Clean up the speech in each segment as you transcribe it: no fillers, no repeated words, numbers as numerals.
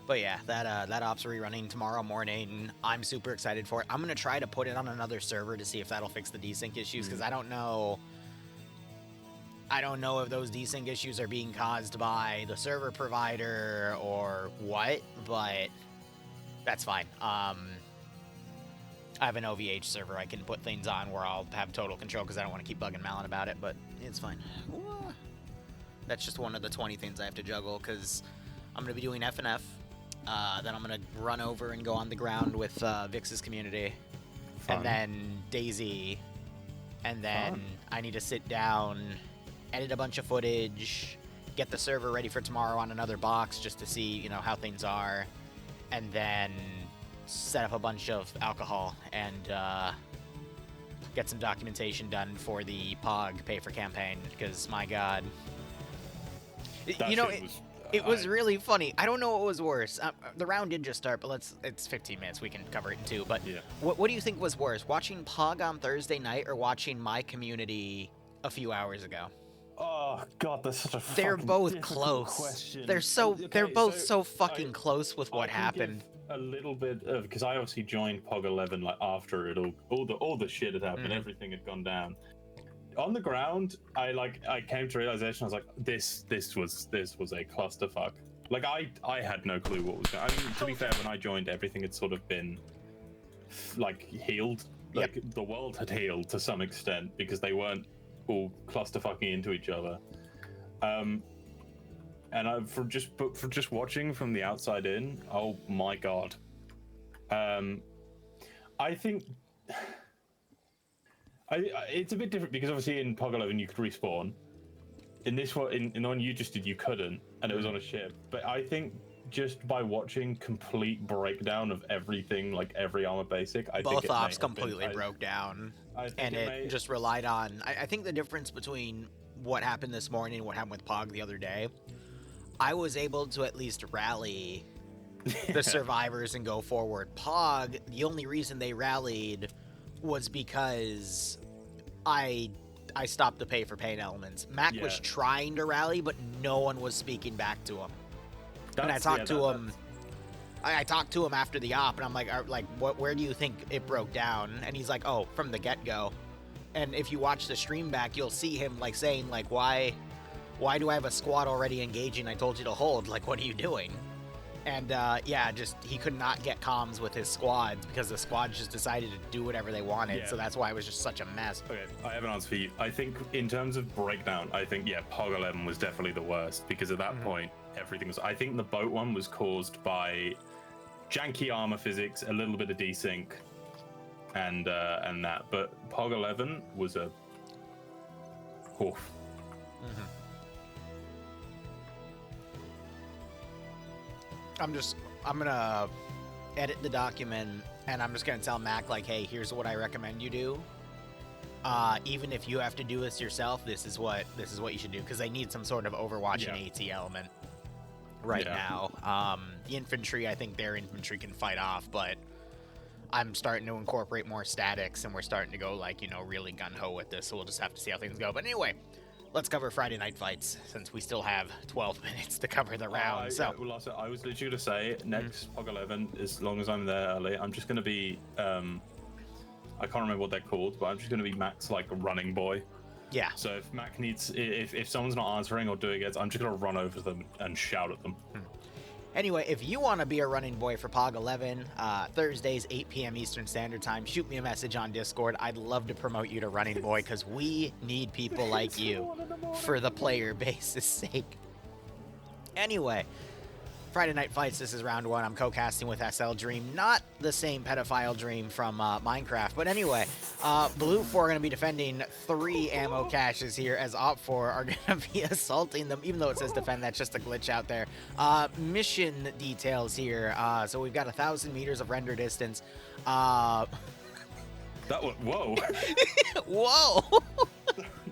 But yeah, that op's rerunning tomorrow morning. I'm super excited for it. I'm gonna try to put it on another server to see if that'll fix the desync issues, because I don't know if those desync issues are being caused by the server provider or what, but that's fine. I have an OVH server I can put things on where I'll have total control because I don't want to keep bugging Malin about it, but it's fine. That's just one of the 20 things I have to juggle, because I'm going to be doing FNF. Then I'm going to run over and go on the ground with Vix's community. Fun. And then Daisy. And then I need to sit down, edit a bunch of footage, get the server ready for tomorrow on another box just to see, you know, how things are. And then set up a bunch of alcohol and get some documentation done for the POG pay for campaign, because my god. You know, it was really funny. I don't know what was worse. The round did just start, but it's 15 minutes. We can cover it in two. But yeah. What do you think was worse? Watching POG on Thursday night or watching my community a few hours ago? Oh god, that's such a They're fucking both difficult close. question. They're both so fucking close with what happened. A little bit of, because I obviously joined POG 11 like after it all the shit had happened, everything had gone down. On the ground, I came to realization. I was like, this was a clusterfuck. Like I had no clue what was going on. I mean, to be fair, when I joined, everything had sort of been like healed. Like the world had healed to some extent because they weren't all clusterfucking into each other. And for just watching from the outside in, oh my god. I think it's a bit different because obviously in POG 11 you could respawn. In this one, in the one you just did, you couldn't, and it was on a ship. But I think just by watching complete breakdown of everything, like every armor basic, both ops completely broke down, and it just relied on. I think the difference between what happened this morning and what happened with POG the other day, I was able to at least rally the survivors and go forward. POG, the only reason they rallied was because I stopped the pay for pain elements. Mac was trying to rally, but no one was speaking back to him. And I talked to him. I talked to him after the op, and I'm like, where do you think it broke down? And he's like, oh, from the get-go. And if you watch the stream back, you'll see him like saying like, why do I have a squad already engaging? I told you to hold. Like, what are you doing? And just he could not get comms with his squads because the squads just decided to do whatever they wanted. So that's why it was just such a mess. Okay, I have an answer for you. I think in terms of breakdown, I think POG 11 was definitely the worst because at that point everything was. I think the boat one was caused by janky armor physics, a little bit of desync, and that. But POG 11 was a. Oof. I'm gonna edit the document, and I'm just gonna tell Mac like, hey, here's what I recommend you do. Even if you have to do this yourself, this is what you should do, because they need some sort of Overwatch and AT element right now. The infantry, I think their infantry can fight off, but I'm starting to incorporate more statics, and we're starting to go like, really gun-ho with this, so we'll just have to see how things go. But anyway, let's cover Friday night fights, since we still have 12 minutes to cover the round. I was literally going to say, next POG 11, as long as I'm there early, I'm just going to be, I can't remember what they're called, but I'm just going to be Mac's, like, running boy. Yeah. So if Mac needs, if someone's not answering or doing it, I'm just going to run over to them and shout at them. Anyway, if you want to be a running boy for POG 11, Thursdays, 8 p.m. Eastern Standard Time, shoot me a message on Discord. I'd love to promote you to running boy, because we need people like you for the player base's sake. Anyway, Friday Night Fights, this is round one. I'm co-casting with SL Dream, not the same pedophile Dream from Minecraft. But anyway, Blue 4 are going to be defending 3 ammo caches here, as Op 4 are going to be assaulting them. Even though it says defend, that's just a glitch out there. Mission details here. So we've got 1,000 meters of render distance. That was, whoa. Whoa.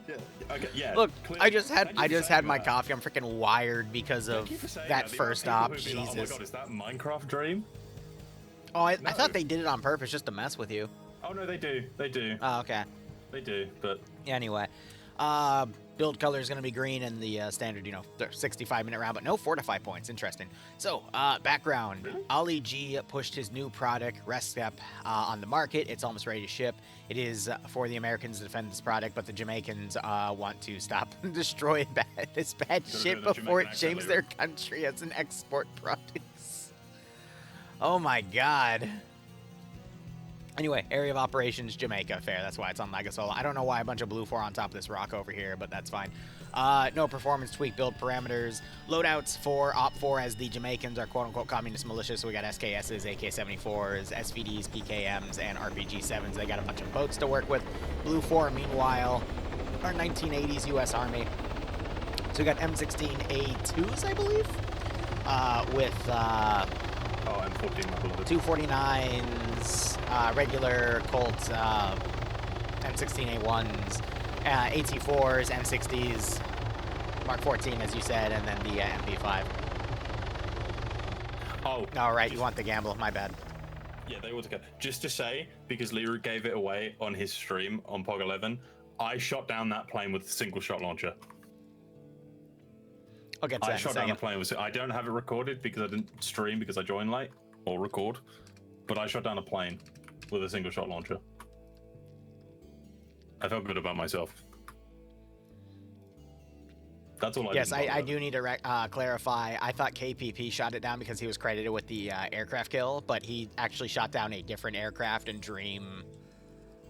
Yeah, okay, yeah. Look, I just had my coffee. I'm freaking wired because of that first op. Jesus. Like, oh my god, is that Minecraft Dream? Oh, I thought they did it on purpose just to mess with you. Oh no, they do. They do. Oh, okay. They do, but anyway, Build color is going to be green in the standard, 65-minute round, but no fortify points. Interesting. So, background. Ali G pushed his new product, Rest Step, on the market. It's almost ready to ship. It is for the Americans to defend this product, but the Jamaicans want to stop and destroy this bad shit before it shames their country as an export product. Oh my god. Anyway, area of operations, Jamaica. Fair, that's why it's on Legasola. I don't know why a bunch of blue 4 on top of this rock over here, but that's fine. No performance tweak build parameters. Loadouts for Op 4 as the Jamaicans are quote-unquote communist militia, so we got SKSs, AK-74s, SVDs, PKMs, and RPG-7s. They got a bunch of boats to work with. Blue 4, meanwhile, our 1980s U.S. Army. So we got M16A2s, I believe, with... M14, 249s, regular Colt M16A1s, AT4s, M60s, Mark 14, as you said, and then the MP5. Oh. All right, you want the gamble. My bad. Yeah, they want to go. Just to say, because Liru gave it away on his stream on POG 11, I shot down that plane with a single shot launcher. I'll get to that in a second. I shot down the plane with. I don't have it recorded because I didn't stream because I joined late or record, but I shot down a plane with a single shot launcher. I felt good about myself. That's all I. Yes, I do need to clarify. I thought KPP shot it down because he was credited with the aircraft kill, but he actually shot down a different aircraft, and Dream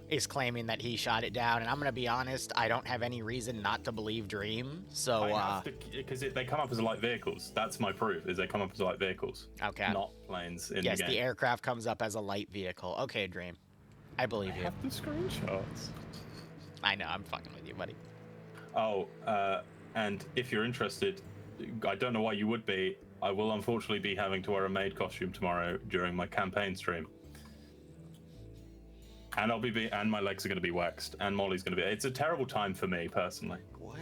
is claiming that he shot it down. And I'm going to be honest, I don't have any reason not to believe Dream. So, because they come up as light vehicles. That's my proof, is they come up as light vehicles. Okay. Not planes in the game. Yes, the aircraft comes up as a light vehicle. Okay, Dream. I believe you. I have the screenshots. I know, I'm fucking with you, buddy. Oh, and if you're interested, I don't know why you would be. I will unfortunately be having to wear a maid costume tomorrow during my campaign stream. And and my legs are going to be waxed, and Molly's going to be. It's a terrible time for me personally. What?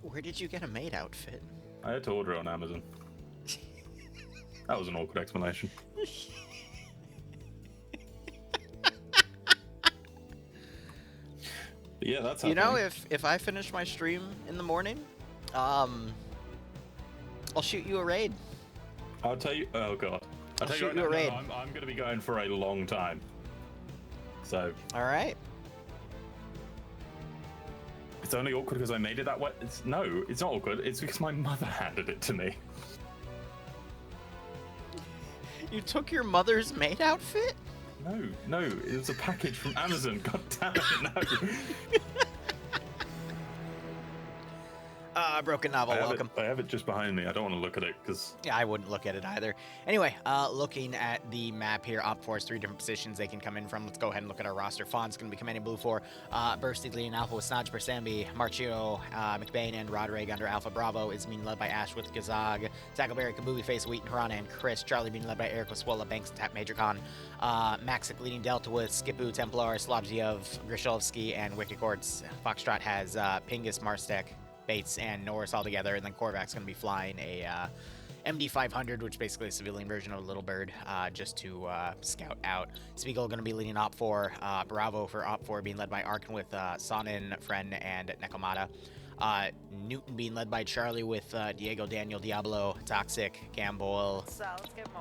Where did you get a maid outfit? I had to order it on Amazon. That was an awkward explanation. Yeah, that's happening. You know, if I finish my stream in the morning, I'll shoot you a raid. I'll tell you. Oh god, I'll shoot you a raid. I'm going to be going for a long time. So. All right. It's only awkward because I made it that way. It's not awkward. It's because my mother handed it to me. You took your mother's maid outfit? No, it was a package from Amazon. God damn it, no. Broken Novel, welcome. I have it just behind me. I don't want to look at it because... Yeah, I wouldn't look at it either. Anyway, looking at the map here, Op 4 has 3 different positions they can come in from. Let's go ahead and look at our roster. Fawn's going to be commanding Blue 4. Bursty leading Alpha with Snodge, Persambi, Marchio, McBain, and Rodrigue under Alpha. Bravo is being led by Ash with Gazag, Tackleberry, Kabubi Face, Wheaton, Harana, and Chris. Charlie being led by Eric with Swola, Banks, Tap, Major Khan. Maxic leading Delta with Skipu, Templar, Slobziev, Grishovsky, and Wicked Courts. Foxtrot has Pingus, Marstek, Bates, and Norris all together, and then Korvac's going to be flying a MD-500, which is basically a civilian version of a Little Bird, just to scout out. Spiegel going to be leading Op 4, Bravo for Op 4 being led by Arkin with Sonnen, Friend, and Nekomata. Newton being led by Charlie with Diego, Daniel, Diablo, Toxic, Gamble,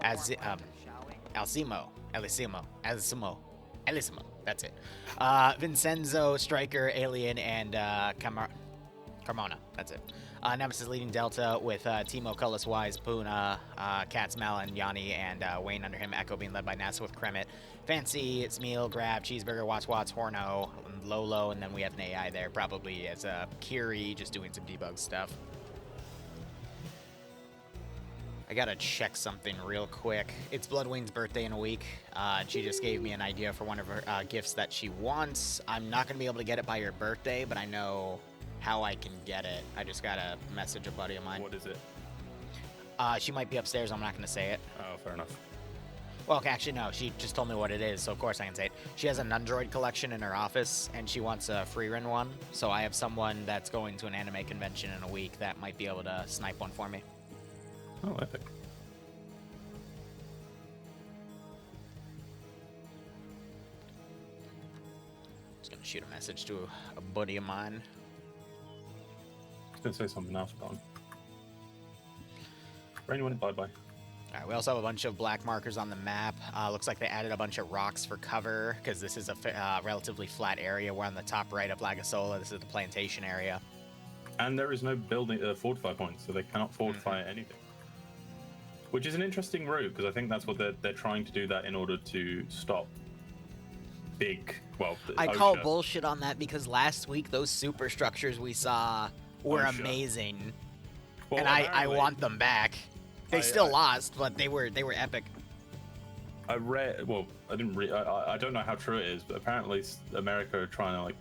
Elisimo, that's it. Vincenzo, Striker, Alien, and Carmona, that's it. Nemesis leading Delta with Timo, Cullis, Wise, Puna, Katz, Malin, Yanni, and Wayne under him. Echo being led by NASA with Kremet. Fancy, it's Meal, Grab, Cheeseburger, Watts, Horno, Lolo, and then we have an AI there, probably as Kiri, just doing some debug stuff. I gotta check something real quick. It's Bloodwing's birthday in a week. She just gave me an idea for one of her gifts that she wants. I'm not gonna be able to get it by her birthday, but I know how I can get it. I just gotta message a buddy of mine. What is it? She might be upstairs. I'm not gonna say it. Oh, fair enough. Well, actually, no. She just told me what it is, so of course I can say it. She has an Android collection in her office, and she wants a free run one. So I have someone that's going to an anime convention in a week that might be able to snipe one for me. Oh, epic. Just gonna shoot a message to a buddy of mine. going to say something else, but anyone, bye-bye. All right, we also have a bunch of black markers on the map. Looks like they added a bunch of rocks for cover, because this is a relatively flat area. We're on the top right of Lagasola. This is the plantation area. And there is no building fortify points, so they cannot fortify anything. Which is an interesting route, because I think that's what they're trying to do that in order to stop big, well, I call bullshit on that, because last week those superstructures we saw were amazing. Well, and I want them back. They still lost, but they were epic. I read, well, I didn't read, I don't know how true it is, but apparently America are trying to like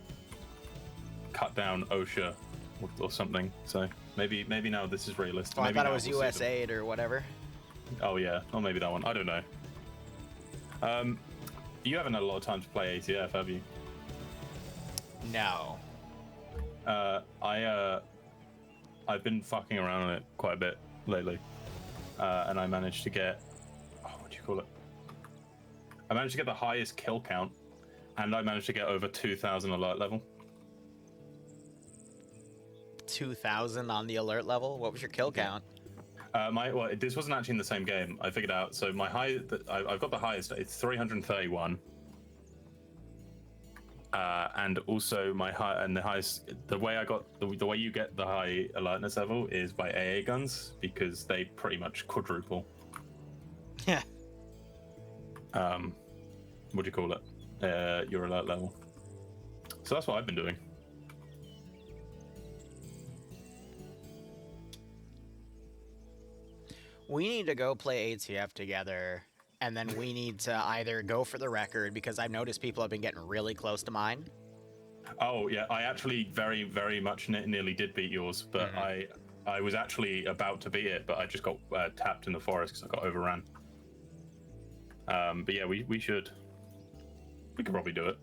cut down OSHA or something. So maybe now this is realistic. Oh, I thought it was USAID or whatever. Oh yeah, or maybe that one. I don't know. You haven't had a lot of time to play ATF, have you? No. I've been fucking around on it quite a bit lately, and I managed to get, what do you call it? I managed to get the highest kill count, and I managed to get over 2,000 alert level. 2,000 on the alert level? What was your kill count? Well, this wasn't actually in the same game. I figured out. So my high, I've got the highest. It's 331. And also my high, and the highest. The way I got the way you get the high alertness level is by AA guns, because they pretty much quadruple. Yeah. What do you call it? Your alert level. So that's what I've been doing. We need to go play ATF together, and then we need to either go for the record, because I've noticed people have been getting really close to mine. Oh yeah, I actually very, very much nearly did beat yours, but I was actually about to beat it, but I just got tapped in the forest because I got overran. But yeah, we could probably do it.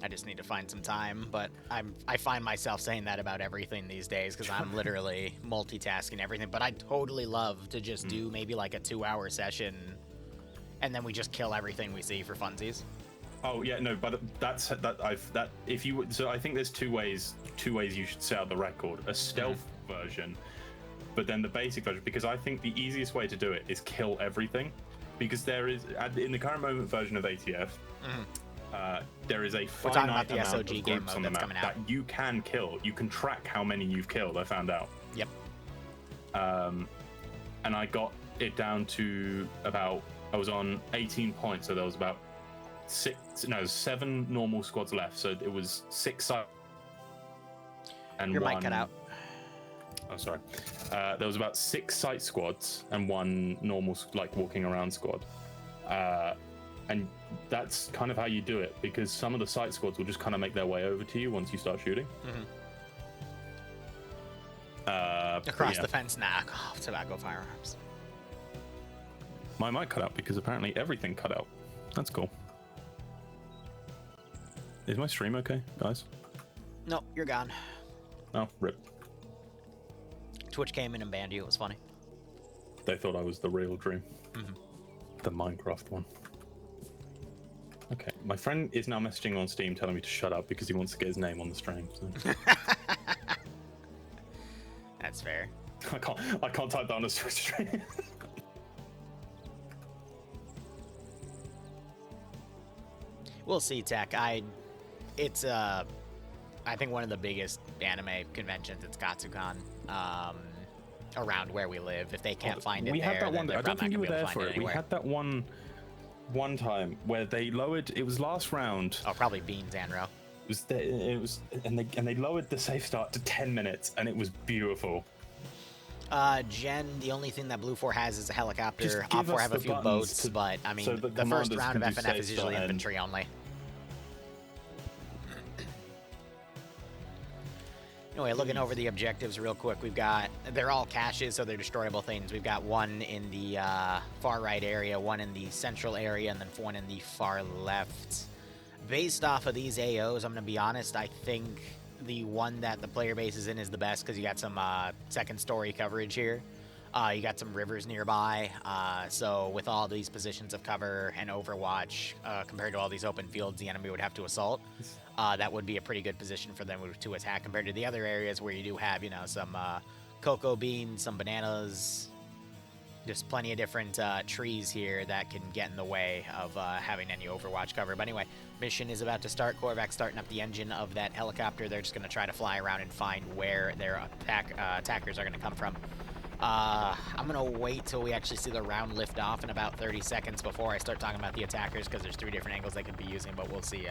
I just need to find some time, but I find myself saying that about everything these days, because I'm literally multitasking everything. But I'd totally love to just do maybe like a 2-hour session, and then we just kill everything we see for funsies. Oh yeah, no, but if you would, so I think there's two ways you should set out the record: a stealth version, but then the basic version. Because I think the easiest way to do it is kill everything, because there is in the current moment version of ATF. There is a finite amount of groups on the map that you can kill. You can track how many you've killed, I found out. Yep. And I got it down to about, I was on 18 points, so there was about 7 normal squads left. So it was 6 and your one... mic cut out. Oh, sorry. There was about 6 site squads and 1 normal, like, walking around squad. And that's kind of how you do it, because some of the site squads will just kind of make their way over to you once you start shooting. Across the fence, tobacco firearms. My mic cut out because apparently everything cut out. That's cool. Is my stream okay, guys? No, you're gone. Oh, rip. Twitch came in and banned you. It was funny. They thought I was the real Dream. The Minecraft one. Okay, my friend is now messaging on Steam telling me to shut up because he wants to get his name on the stream. So. That's fair. I can't type that on a stream. We'll see, Tech. I think one of the biggest anime conventions. It's Katsucon. Around where we live. If they can't find it, we had that one. I don't think you were there for it. We had that one time where they lowered. It was last round. Oh, probably Beans, Anro. And they lowered the safe start to 10 minutes, and it was beautiful. Jen, the only thing that Blue 4 has is a helicopter. Op 4 have a few boats, but I mean, so the first round of FNF is usually infantry only. Anyway, looking over the objectives real quick, they're all caches, so they're destroyable things. We've got one in the far right area, one in the central area, and then one in the far left. Based off of these AOs, I'm going to be honest, I think the one that the player base is in is the best, because you got some second story coverage here. You got some rivers nearby, so with all these positions of cover and overwatch, compared to all these open fields the enemy would have to assault, that would be a pretty good position for them to attack compared to the other areas where you do have, you know, some cocoa beans, some bananas, just plenty of different trees here that can get in the way of having any overwatch cover. But anyway, mission is about to start. Korvax starting up the engine of that helicopter. They're just going to try to fly around and find where their attackers are going to come from. I'm going to wait till we actually see the round lift off in about 30 seconds before I start talking about the attackers, because there's 3 different angles they could be using, but we'll see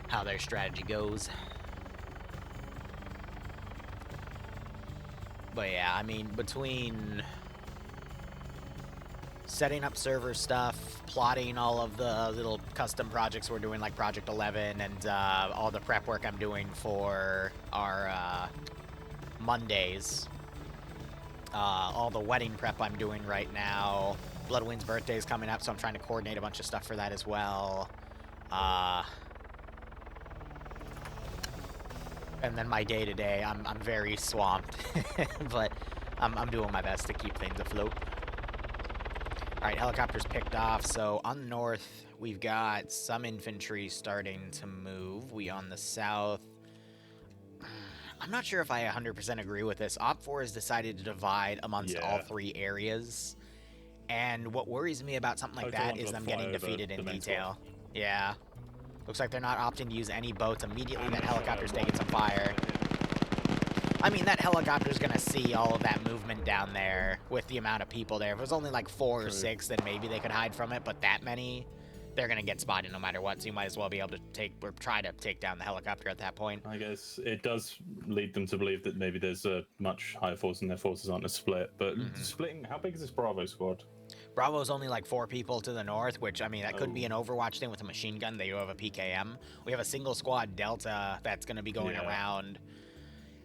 how their strategy goes. But yeah, I mean, between setting up server stuff, plotting all of the little custom projects we're doing, like Project 11, and all the prep work I'm doing for our Mondays, all the wedding prep I'm doing right now. Bloodwind's birthday is coming up, so I'm trying to coordinate a bunch of stuff for that as well. And then my day-to-day, I'm very swamped, but I'm doing my best to keep things afloat. All right, helicopters picked off. So on the north, we've got some infantry starting to move. We on the south, I'm not sure if I 100% agree with this. Op4 has decided to divide amongst all 3 areas. And what worries me about something like that is them getting defeated in detail. Yeah. Looks like they're not opting to use any boats immediately. That helicopter's taking some fire. I mean, that helicopter's going to see all of that movement down there with the amount of people there. If it was only like 4 or 6, then maybe they could hide from it. But that many, they're going to get spotted no matter what. So you might as well be able to take or try to take down the helicopter at that point. I guess it does lead them to believe that maybe there's a much higher force and their forces aren't a split. But splitting, how big is this Bravo squad? Bravo's only like 4 people to the north, which, I mean, that could be an Overwatch thing with a machine gun. They do have a PKM. We have a single squad Delta that's going to be going around.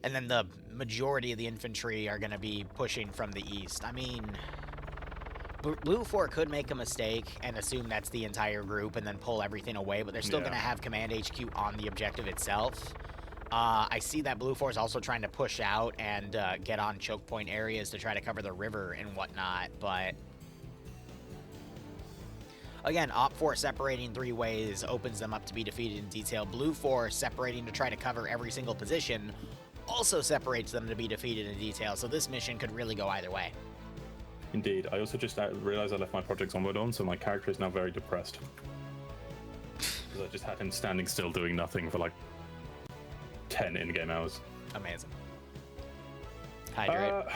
And then the majority of the infantry are going to be pushing from the east. I mean, Blue 4 could make a mistake and assume that's the entire group and then pull everything away, but they're still going to have Command HQ on the objective itself. I see that Blue 4 is also trying to push out and get on choke point areas to try to cover the river and whatnot, but again, Op4 separating 3 ways opens them up to be defeated in detail. Blue 4 separating to try to cover every single position also separates them to be defeated in detail, so this mission could really go either way. Indeed. I also just realized I left my projects onward on, so my character is now very depressed. Because I just had him standing still doing nothing for like 10 in-game hours. Amazing. Hydrate.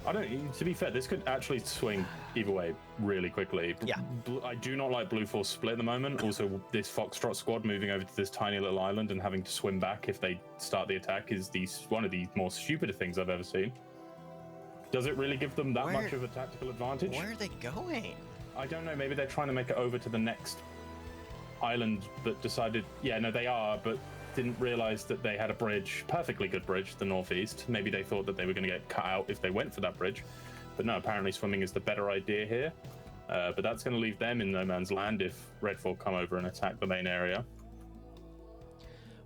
I don't. To be fair, this could actually swing either way really quickly. Yeah. I do not like Blue Force split at the moment. Also, this Foxtrot squad moving over to this tiny little island and having to swim back if they start the attack is one of the more stupid things I've ever seen. Does it really give them that much of a tactical advantage? Where are they going? I don't know. Maybe they're trying to make it over to the next island, but decided, yeah, no, they are, but didn't realize that they had a bridge, perfectly good bridge, to the northeast. Maybe they thought that they were going to get cut out if they went for that bridge, but no, apparently swimming is the better idea here. But that's going to leave them in no man's land if Red 4 come over and attack the main area.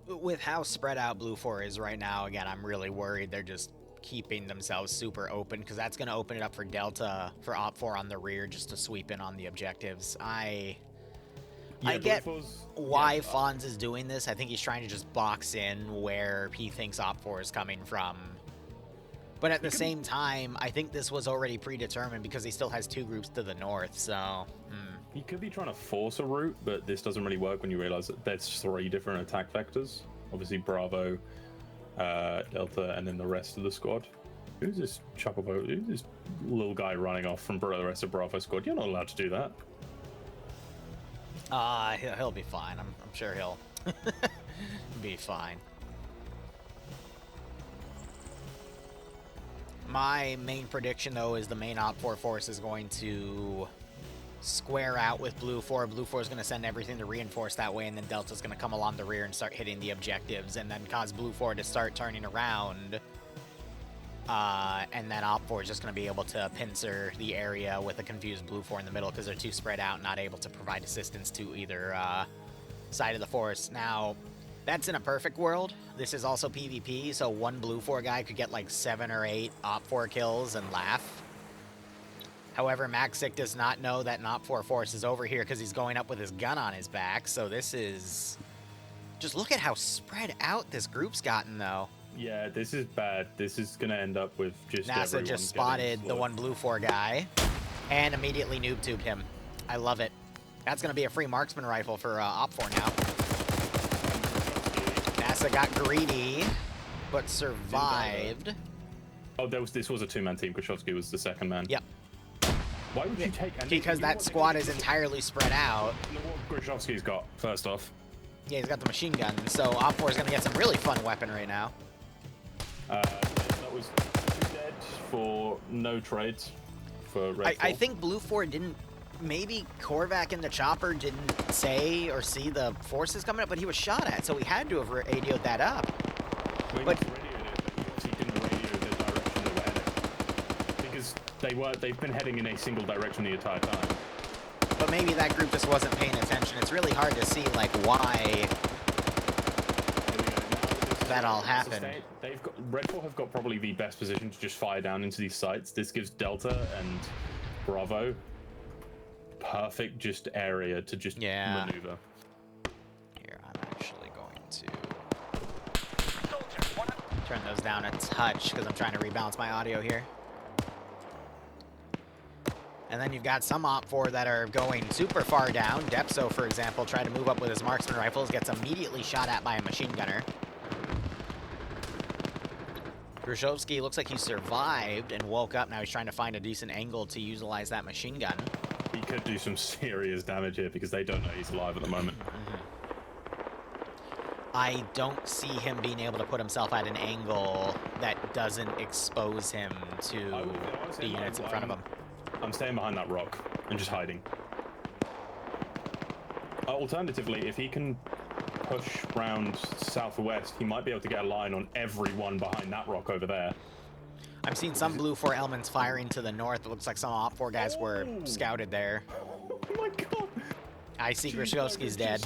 With how spread out Blue 4 is right now, again, I'm really worried they're just keeping themselves super open, because that's going to open it up for Delta, for Op 4 on the rear, just to sweep in on the objectives. I get why Fonz is doing this. I think he's trying to just box in where he thinks Op 4 is coming from. But at the same time, I think this was already predetermined because he still has 2 groups to the north, so... He could be trying to force a route, but this doesn't really work when you realize that there's 3 different attack vectors. Obviously Bravo, Delta, and then the rest of the squad. Who's this Chucklevo? Who's this little guy running off from the rest of Bravo squad? You're not allowed to do that. He'll be fine. I'm sure he'll be fine. My main prediction, though, is the main Op 4 force is going to square out with Blue 4. Blue 4 is going to send everything to reinforce that way, and then Delta's going to come along the rear and start hitting the objectives, and then cause Blue 4 to start turning around. And then Op 4 is just going to be able to pincer the area with a confused Blue 4 in the middle because they're too spread out and not able to provide assistance to either side of the force. Now, That's in a perfect world. This is also PvP, so one Blue 4 guy could get like 7 or 8 Op 4 kills and laugh. However, Maxic does not know that an Op 4 force is over here because he's going up with his gun on his back, so this is... Just look at how spread out this group's gotten, though. Yeah, this is bad. This is going to end up with just NASA just spotted the one Blue 4 guy and immediately noob tubed him. I love it. That's going to be a free marksman rifle for Op 4 now. NASA got greedy, but survived. Oh, this was a two-man team. Krzyzewski was the second man. Yep. Why would you take... Because that squad is entirely spread out. Look what Krzyzewski's got, first off. Yeah, he's got the machine gun, so Op 4 is going to get some really fun weaponry now. That was 2 dead for no trades for Red I think Blue 4 didn't... Maybe Korvac in the chopper didn't say or see the forces coming up, but he was shot at, so he had to have radioed that up. Well, but he didn't radio the direction they were heading. Because they've been heading in a single direction the entire time. But maybe that group just wasn't paying attention. It's really hard to see, like, why that all happened. Red 4 have got probably the best position to just fire down into these sites. This gives Delta and Bravo perfect just area to just maneuver. Here, I'm actually going to turn those down a touch because I'm trying to rebalance my audio here. And then you've got some Op 4 that are going super far down. Depso, for example, tried to move up with his marksman rifles, gets immediately shot at by a machine gunner. Krzyzewski looks like he survived and woke up. Now he's trying to find a decent angle to utilize that machine gun. He could do some serious damage here because they don't know he's alive at the moment. I don't see him being able to put himself at an angle that doesn't expose him to the units in front of him. I'm staying behind that rock and just hiding. Alternatively, if he can push round southwest, he might be able to get a line on everyone behind that rock over there. I'm seeing some Blue 4 elements firing to the north. It looks like some Op 4 guys were scouted there. Oh my god! I see Krzyzewski's dead.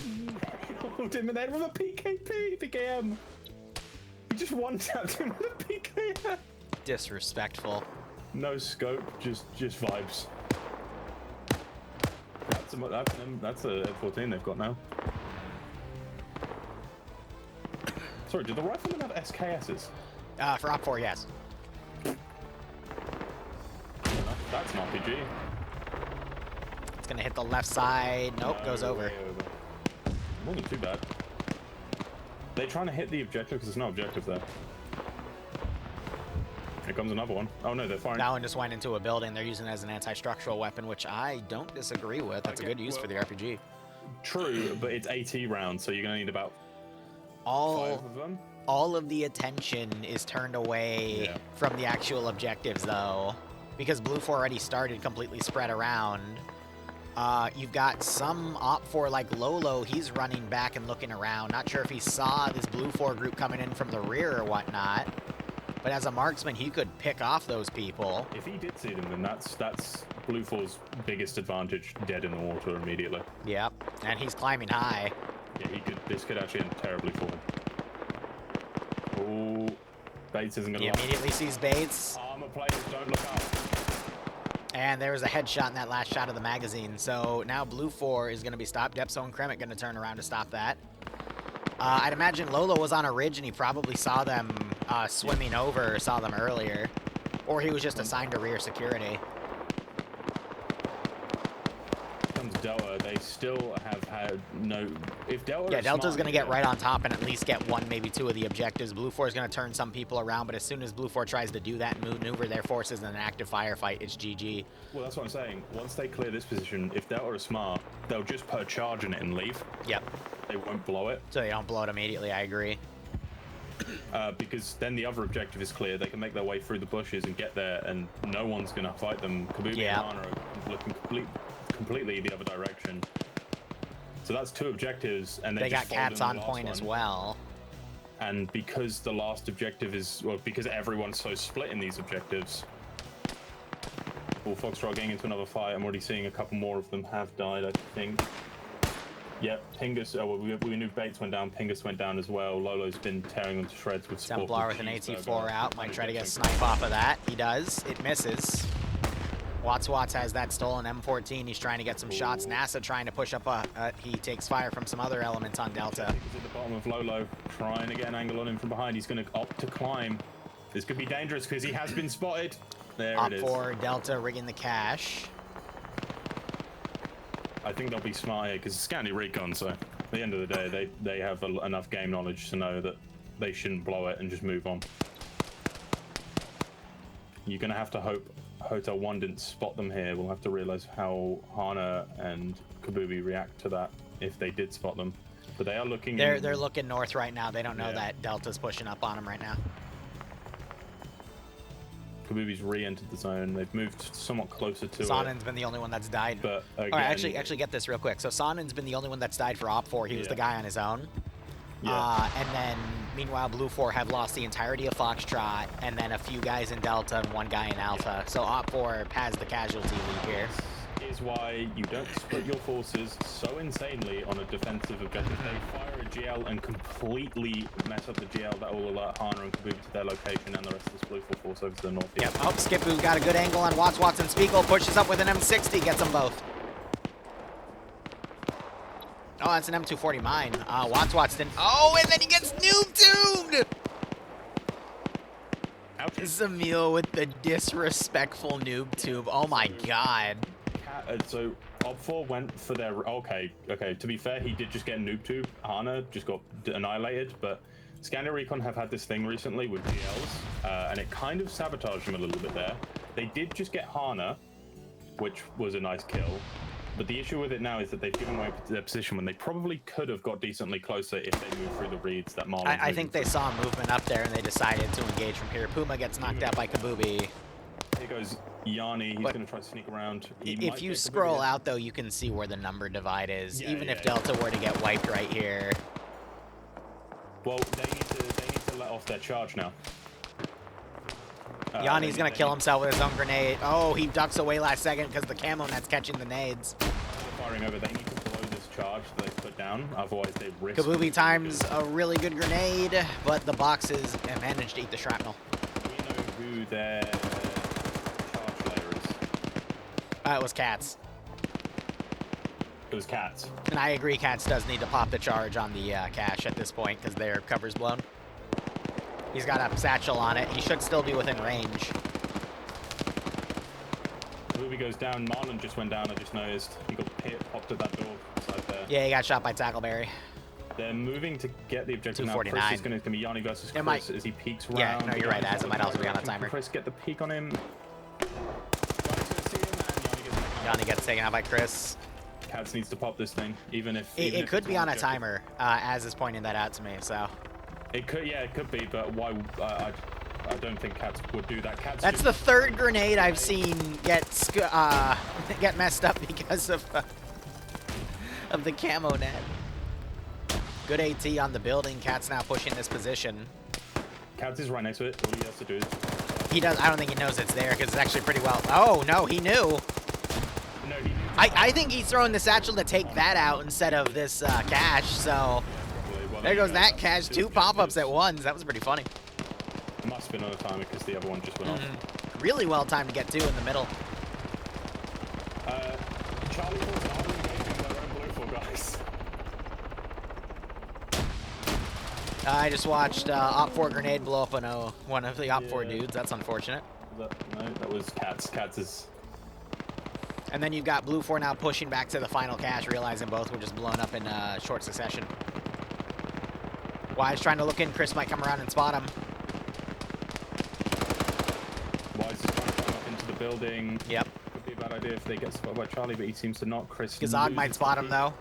Killed him in there with a PKM. He just one-tapped him with a PKM. Disrespectful. No scope, just vibes. That's a F-14 they've got now. Sorry, do the riflemen have SKSs? For Op 4, yes. That's an RPG. It's gonna hit the left side. Nope, goes over. Wasn't too bad. They're trying to hit the objective because there's no objective there. Here comes another one. Oh no, they're firing. That one just went into a building. They're using it as an anti-structural weapon, which I don't disagree with. That's a good use for the RPG. True, but it's AT rounds, so you're gonna need about 5 of them. All of the attention is turned away from the actual objectives, though, because Blue 4 already started completely spread around. You've got some Op 4 like Lolo. He's running back and looking around. Not sure if he saw this Blue 4 group coming in from the rear or whatnot. But as a marksman, he could pick off those people. If he did see them, then that's Blue 4's biggest advantage, dead in the water immediately. Yep, and he's climbing high. Yeah, this could actually end terribly for him. Oh, Bates isn't gonna. He immediately sees Bates. Armor players, don't look up. And there was a headshot in that last shot of the magazine. So now Blue 4 is going to be stopped. Depso and Kremik going to turn around to stop that. I'd imagine Lolo was on a ridge and he probably saw them swimming over, or saw them earlier. Or he was just assigned to rear security. Comes Delta, they still have had no... If Delta yeah, Delta's going to get right on top and at least get 1, maybe 2 of the objectives. Blue 4 is going to turn some people around, but as soon as Blue 4 tries to do that and maneuver their forces in an active firefight, it's GG. Well, that's what I'm saying. Once they clear this position, if Delta are smart, they'll just put a charge in it and leave. Yep. They won't blow it. So they don't blow it immediately, I agree. Because then the other objective is clear. They can make their way through the bushes and get there, and no one's going to fight them. Kabuki and Hana are looking completely the other direction. So that's 2 objectives, and they got cats on point as well. And because the last objective is, well, because everyone's so split in these objectives. Well, Foxtrot getting into another fight. I'm already seeing a couple more of them have died, I think. Yep, Pingus, we knew Bates went down, Pingus went down as well. Lolo's been tearing them to shreds with Templar with an AT4 out, might try to get a snipe off of that. He does, it misses. Watts has that stolen M14, he's trying to get some shots. NASA trying to push up, he takes fire from some other elements on Delta. He's at the bottom of Lolo, trying to get an angle on him from behind. He's going to opt to climb. This could be dangerous because he has been spotted. There it is. Op4 Delta rigging the cache. I think they'll be smart here because it's Scandi Recon, so at the end of the day, they have enough game knowledge to know that they shouldn't blow it and just move on. You're going to have to hope Hotel 1 didn't spot them here. We'll have to realize how Hana and Kabubi react to that if they did spot them. But they are looking... They're looking north right now. They don't know that Delta's pushing up on them right now. Kabubi's re-entered the zone. They've moved somewhat closer to Sonen's been the only one that's died. But again, all right, actually get this real quick. So Sonen's been the only one that's died for Op4. He was the guy on his own. And then, meanwhile, Blue 4 have lost the entirety of Foxtrot, and then a few guys in Delta and one guy in Alpha. So Op4 has the casualty lead here. Is why you don't split your forces so insanely on a defensive objective. They fire a GL and completely mess up the GL. That will alert Hana and Kabubi to their location and the rest of this Blue 4 force over to the north. Yep. Oh, Skippoo's got a good angle on Watts and Spiegel. Pushes up with an M60, gets them both. Oh, that's an M240 mine. Watts didn't. Oh, and then he gets noob-tubed! Zamil with the disrespectful noob tube. Oh my god. So Op4 went for their... Okay. To be fair, he did just get noob tube. Hana just got annihilated, but Scandi Recon have had this thing recently with GLs, and it kind of sabotaged them a little bit there. They did just get Hana, which was a nice kill. But the issue with it now is that they've given away their position when they probably could have got decently closer if they moved through the reeds that Marlon. I think they saw movement up there and they decided to engage from here. Puma gets knocked out by Kabubi. Here goes Yanni. He's going to try to sneak around. If you scroll out, though, you can see where the number divide is. Even if Delta were to get wiped right here. Well, they need to let off their charge now. Yanni's going to kill himself with his own grenade. Oh, he ducks away last second because the camo net's catching the nades. They're firing over. They need to blow this charge that they put down. Otherwise, they risk... Kabubi times a really good grenade, but the boxes managed to eat the shrapnel. Do we know who their charge layer is? It was Cats. It was Cats. And I agree, Cats does need to pop the charge on the cache at this point because their cover's blown. He's got a satchel on it. He should still be within range. Kabubi goes down. Marlon just went down, I just noticed. He got popped at that door inside there. Yeah, he got shot by Tackleberry. They're moving to get the objective now. Chris is going to be Yanni versus Chris as he peeks around. Yeah, no, you're right, as it might also be on a timer. Chris, get the peek on him. Yanni gets taken out by Chris. Cats needs to pop this thing, even if... It could be on a timer, Az is pointing that out to me, so... It could, yeah, it could be, but why? I don't think Cats would do that. Cats. That's the third grenade I've seen get messed up because of the camo net. Good AT on the building. Cats now pushing this position. Cats is right next to it. All he has to do is... He does. I don't think he knows it's there because it's actually pretty well. Oh no, he knew. No, he knew. I think he's throwing the satchel to take that out instead of this cache. So. There goes that cache. 2 pop-ups at once. That was pretty funny. It must have been on a timer because the other one just went off. Really well timed to get 2 in the middle. Charlie Ford's not engaging their own Blue 4 guys. I just watched Op4 grenade blow up on one of the Op4 dudes. That's unfortunate. No, that was Cats. Cats is... And then you've got Blue 4 now pushing back to the final cache, realizing both were just blown up in short succession. Wise trying to look in. Chris might come around and spot him. Wise is trying to come up into the building. Yep. Could be a bad idea if they get spotted by Charlie, but he seems to not. Chris. Gazog might spot him, though.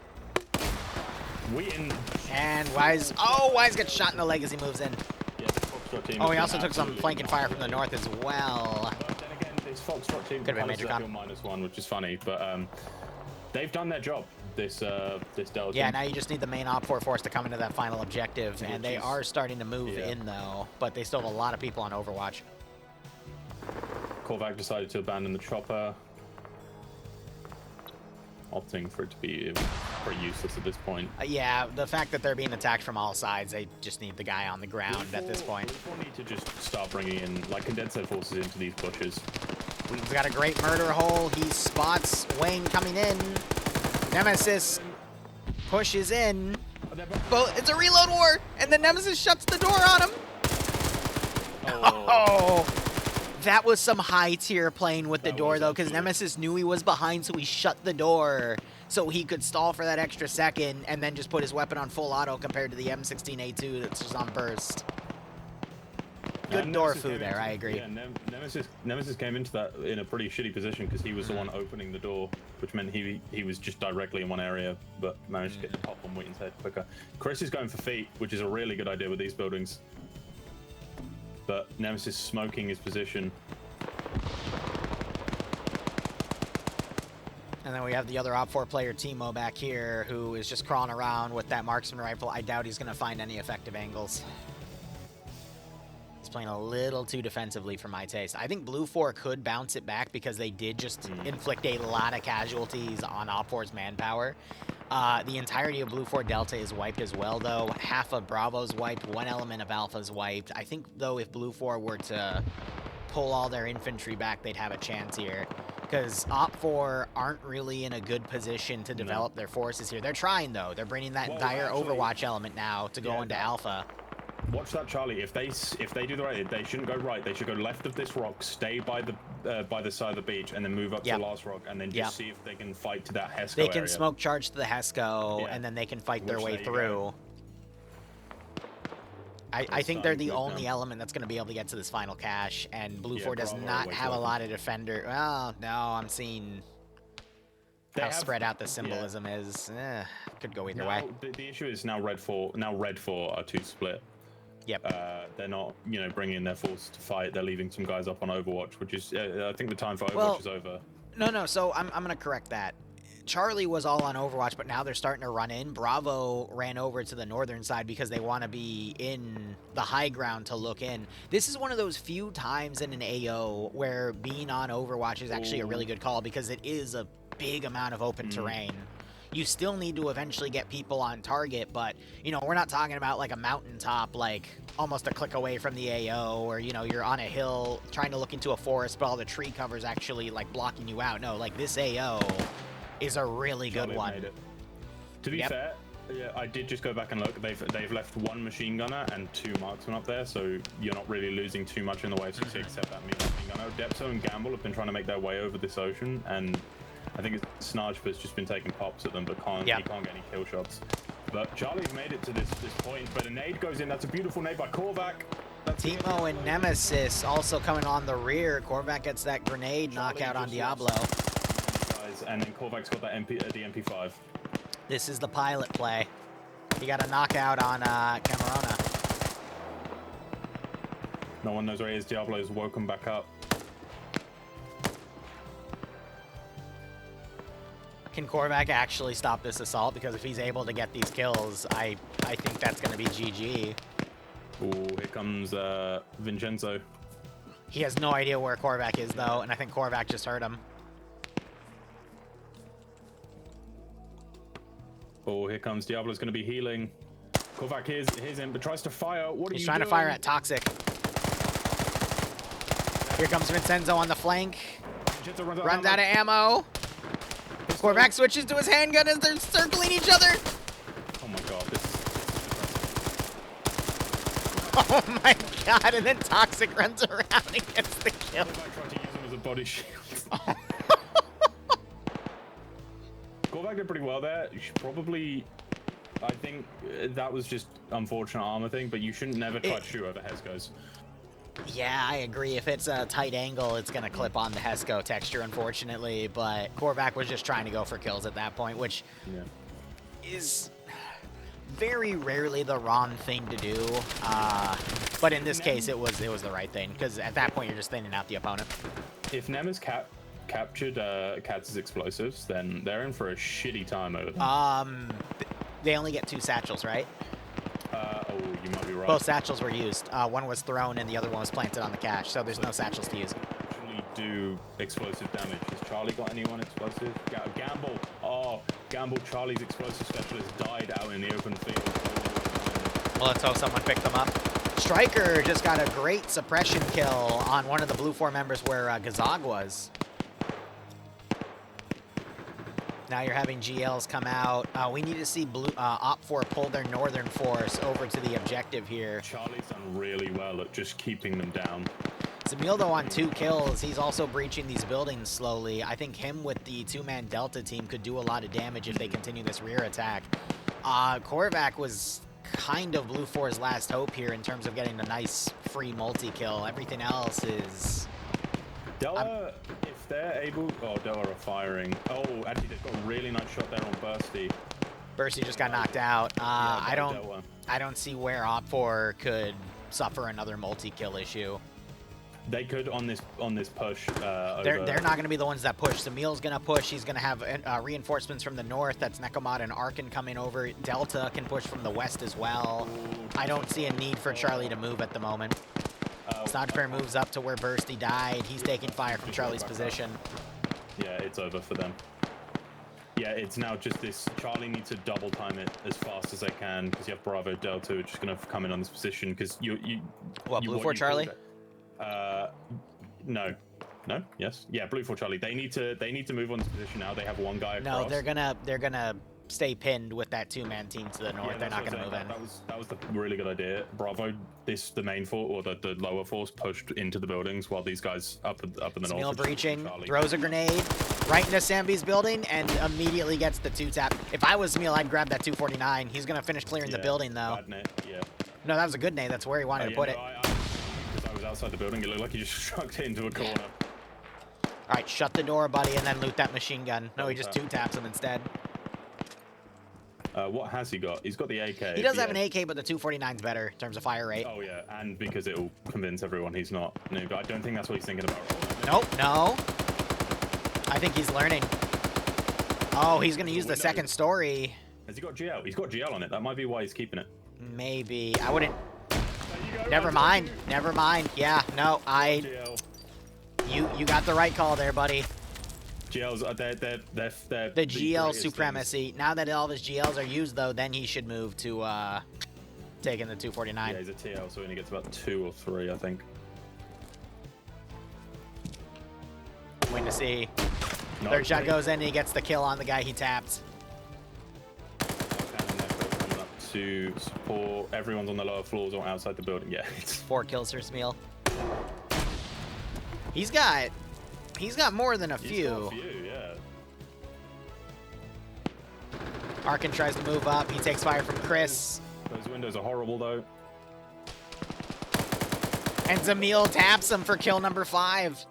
Wheaton. And Wise... Oh, Wise gets shot in the leg as he moves in. Yeah, the Foxtrot team he also took some flanking fire from the north as well. But then again, this Foxtrot team could have been major con. -1, which is funny, but they've done their job. This Delta. Yeah, now you just need the main Op4 force to come into that final objective, and they are starting to move in, though, but they still have a lot of people on Overwatch. Korvac decided to abandon the chopper, opting for it to be pretty useless at this point. Yeah, the fact that they're being attacked from all sides, they just need the guy on the ground at this point. We need to just start bringing in, like, condensed forces into these bushes. We've got a great murder hole. He spots Wayne coming in. Nemesis pushes in. It's a reload war, and then Nemesis shuts the door on him. Oh, that was some high tier playing with the door, though, because Nemesis knew he was behind, so he shut the door so he could stall for that extra second and then just put his weapon on full auto compared to the M16A2 that's just on burst. Good door foo there, I agree. Yeah, Nemesis came into that in a pretty shitty position because he was the one opening the door, which meant he was just directly in one area, but managed to get the top on Wheaton's head quicker. Chris is going for feet, which is a really good idea with these buildings. But Nemesis smoking his position. And then we have the other Op4 player, Timo, back here, who is just crawling around with that marksman rifle. I doubt he's going to find any effective angles. He's playing a little too defensively for my taste. I think Blue 4 could bounce it back because they did just inflict a lot of casualties on Op4's manpower. The entirety of Blue 4 Delta is wiped as well, though. Half of Bravo's wiped, one element of Alpha's wiped. I think, though, if Blue 4 were to pull all their infantry back, they'd have a chance here. Because Op4 aren't really in a good position to develop their forces here. They're trying, though. They're bringing that dire Overwatch element now to go into Alpha. Watch that, Charlie. If they do the right, they shouldn't go right. They should go left of this rock, stay by the side of the beach, and then move up to the last rock, and then just see if they can fight to that HESCO They can area. smoke charge to the HESCO, and then they can fight their way through. I think they're the only element that's going to be able to get to this final cache, and Blue 4 does not have a lot of defender. Well, no, I'm seeing how spread out the symbolism is. Could go either way. The issue is now Red 4 are too split. Yep. They're not, bringing in their force to fight. They're leaving some guys up on Overwatch, which is, I think the time for Overwatch is over. No. So I'm going to correct that. Charlie was all on Overwatch, but now they're starting to run in. Bravo ran over to the northern side because they want to be in the high ground to look in. This is one of those few times in an AO where being on Overwatch is actually a really good call because it is a big amount of open terrain. You still need to eventually get people on target, but, we're not talking about like a mountaintop, like almost a click away from the AO, or, you're on a hill trying to look into a forest, but all the tree cover's actually like blocking you out. No, like this AO is a really good one. To be fair, I did just go back and look. They've left one machine gunner and 2 marksmen up there, so you're not really losing too much in the way of success except that machine gunner. Depso and Gamble have been trying to make their way over this ocean, and I think Snarchpa's just been taking pops at them, but he can't get any kill shots. But Charlie's made it to this point, but a nade goes in. That's a beautiful nade by Korvac. Timo and Nemesis also coming on the rear. Korvac gets that grenade knockout on Diablo. And then Korvac's got that the MP5. This is the pilot play. He got a knockout on Camerona. No one knows where he is. Diablo's woken back up. Can Korvac actually stop this assault? Because if he's able to get these kills, I think that's going to be GG. Ooh, here comes Vincenzo. He has no idea where Korvac is, though, and I think Korvac just heard him. Oh, here comes Diablo's going to be healing. Korvac hears him, but tries to fire. What are you doing? He's trying to fire at Toxic. Here comes Vincenzo on the flank. Runs out of ammo. Korvac switches to his handgun as they're circling each other. Oh my god, this is... Oh my god, and then Toxic runs around and gets the kill. Korvac tried to use him as a body shield. Korvac did pretty well there. You should probably... I think that was just unfortunate armor thing, but you shouldn't never try to shoot over HESCOs. Yeah, I agree. If it's a tight angle, it's going to clip on the HESCO texture, unfortunately. But Korvac was just trying to go for kills at that point, which is very rarely the wrong thing to do. But in this case, it was the right thing, because at that point, you're just thinning out the opponent. If Nemesis captured Katz's explosives, then they're in for a shitty time over there. They only get 2 satchels, right? Oh, you might be right. Both satchels were used. One was thrown and the other one was planted on the cache, so there's no satchels to use. Actually do explosive damage. Has Charlie got anyone explosive? Gamble. Oh, Gamble, Charlie's explosive specialist, died out in the open field. Well, let's hope someone picked them up. Striker just got a great suppression kill on one of the Blue 4 members where Gazog was. Now you're having GLs come out. We need to see Op 4 pull their northern force over to the objective here. Charlie's done really well at just keeping them down. Zamil, though, on 2 kills. He's also breaching these buildings slowly. I think him with the 2-man Delta team could do a lot of damage if they continue this rear attack. Korvac was kind of Blue 4's last hope here in terms of getting a nice free multi-kill. Everything else is... Delta, if they're able... Oh, Delta are firing. Oh, actually, they've got a really nice shot there on Bursty. Bursty just got knocked out. Yeah, I don't see where Op 4 could suffer another multi-kill issue. They could on this push. They're not going to be the ones that push. Samil's going to push. He's going to have reinforcements from the north. That's Nekomad and Arkin coming over. Delta can push from the west as well. I don't see a need for Charlie to move at the moment. Snodfair moves up to where Bursty died. He's taking fire from Charlie's position. Yeah, it's over for them. Yeah, it's now just this. Charlie needs to double time it as fast as they can because you have Bravo Delta, which is going to come in on this position because you. What, Blue 4 Charlie? No. Yes. Yeah, Blue 4 Charlie. They need to move on this position now. They have one guy across. No, they're gonna stay pinned with that 2-man team to the north. Yeah, they're not gonna move in. That was the really good idea. Bravo, the main force or the lower force pushed into the buildings while these guys up in the north. Smil breaching, throws a grenade right into Sambi's building and immediately gets the 2-tap. If I was Smil, I'd grab that 249. He's gonna finish clearing the building though. Yeah. No, that was a good nade. That's where he wanted to put it. Because I was outside the building, it looked like he just struck into a corner. All right, shut the door, buddy, and then loot that machine gun. No, he just 2-taps him instead. What has he got? He's got the AK. He does have an AK, but the 249's better in terms of fire rate. Oh, yeah, and because it'll convince everyone he's not noob. I don't think that's what he's thinking about. Nope, no. I think he's learning. Oh, he's going to use the second story. Has he got GL? He's got GL on it. That might be why he's keeping it. Maybe. I wouldn't... Never mind. Never mind. Yeah, no, You got the right call there, buddy. GLs, they're the GL supremacy. Things. Now that all of his GLs are used, though, then he should move to taking the 249. Yeah, he's a TL, so he only gets about 2 or 3, I think. Wait to see. Third shot goes in, and he gets the kill on the guy he tapped. To support, everyone's on the lower floors or outside the building. Yeah, 4 kills for Smil. He's got more than a few. He's got a few, yeah. Arkin tries to move up. He takes fire from Chris. Those windows are horrible, though. And Zamil taps him for kill number 5.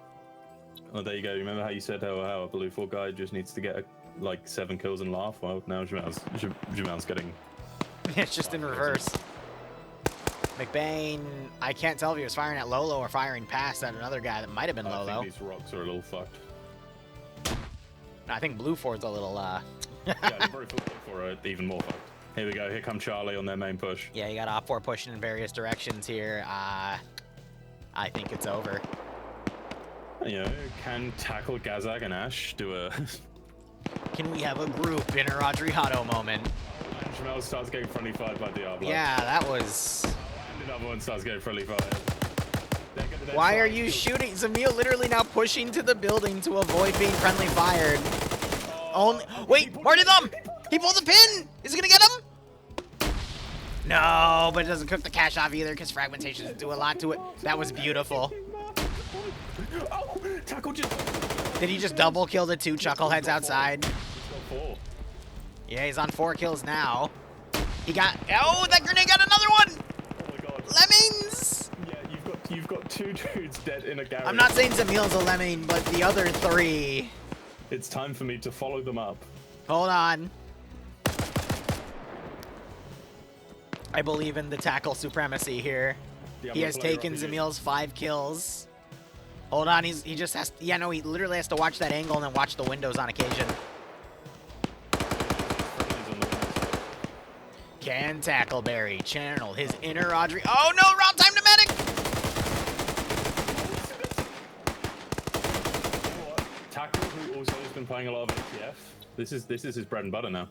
Oh, there you go. Remember how you said how a Blue 4 guy just needs to get like 7 kills and laugh? Well, now Jamal's getting... It's just in reverse. McBain, I can't tell if he was firing at Lolo or firing past at another guy that might have been Lolo. I think these rocks are a little fucked. I think Blue 4's a little, Yeah, they're very fucked for even more fucked. Here we go. Here come Charlie on their main push. Yeah, you got Op 4 pushing in various directions here. I think it's over. You know, can tackle Gazag and Ash do a... Can we have a group in a Rodrigato moment? And Jamel starts getting friendly fired by Diablo. Yeah, that was... And another one starts getting friendly fired. Why are you shooting? Zamil literally now pushing to the building to avoid being friendly fired. Wait, Marty Thumb! He pulled the pin! Is it gonna get him? No, but it doesn't cook the cash off either because fragmentation doesn't do a lot to it. That was beautiful. Oh, tackle just... Did he just double kill the 2 chuckleheads outside? He's got 4. Yeah, he's on 4 kills now. He got... Oh, that grenade got another one! Oh my god. Lemmings! Yeah, you've got 2 dudes dead in a garage. I'm not saying Zamil's a lemming, but the other 3... It's time for me to follow them up. Hold on. I believe in the tackle supremacy here. He has taken Zamil's 5 kills. Hold on, he just has to, yeah, no, he literally has to watch that angle and then watch the windows on occasion. Can Tackleberry channel his inner Audrey? Oh no, wrong time to medic! been playing a lot of ATF. This is his bread and butter now.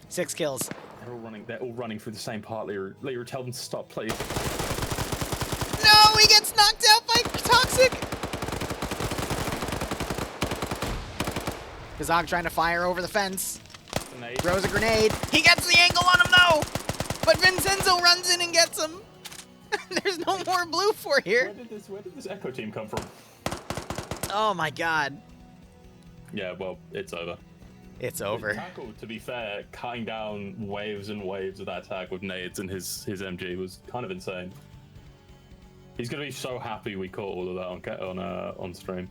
6 kills. They're all running through the same part. Liru, tell them to stop, please. No, he gets knocked out by Toxic. Kazog trying to fire over the fence. Throws a grenade. He gets the angle on him though, but Vincenzo runs in and gets him. There's no more blue for here. Where did this Echo team come from? Oh my god. Yeah, well, it's over. It's over. The tackle, to be fair, cutting down waves and waves of that attack with nades and his MG was kind of insane. He's gonna be so happy we caught all of that on stream.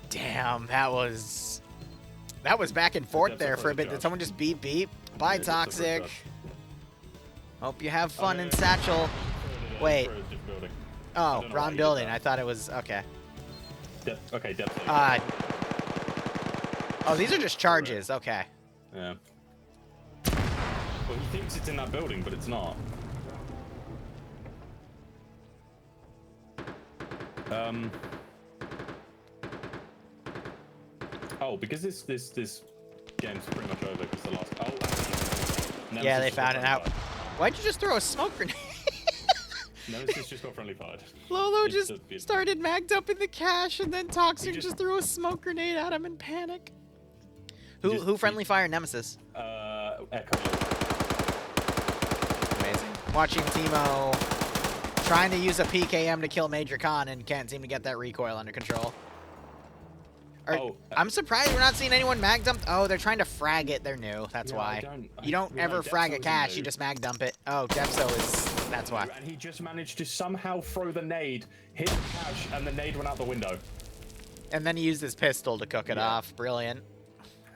Damn, that was back and forth there for a bit. Did someone just beep beep? Bye, Toxic. Hope you have fun in Satchel. Wait. Oh, wrong building. I thought it was okay. Okay, definitely. Oh, these are just charges. Okay. Yeah. Well, he thinks it's in that building, but it's not. Oh, because this game's pretty much over because the last. Oh, yeah, they found it out. Why'd you just throw a smoke grenade? Nemesis just got friendly fired. Lolo just started magged up in the cache, and then Toxic just threw a smoke grenade at him in panic. Who friendly fire Nemesis? Echo. Amazing. Watching Timo trying to use a PKM to kill Major Khan and can't seem to get that recoil under control. I'm surprised we're not seeing anyone mag dump. Oh, they're trying to frag it. They're new. That's why. You don't ever frag a cache. You just mag dump it. Oh, Depso is. That's why. And he just managed to somehow throw the nade, hit the cache, and the nade went out the window. And then he used his pistol to cook it off. Brilliant.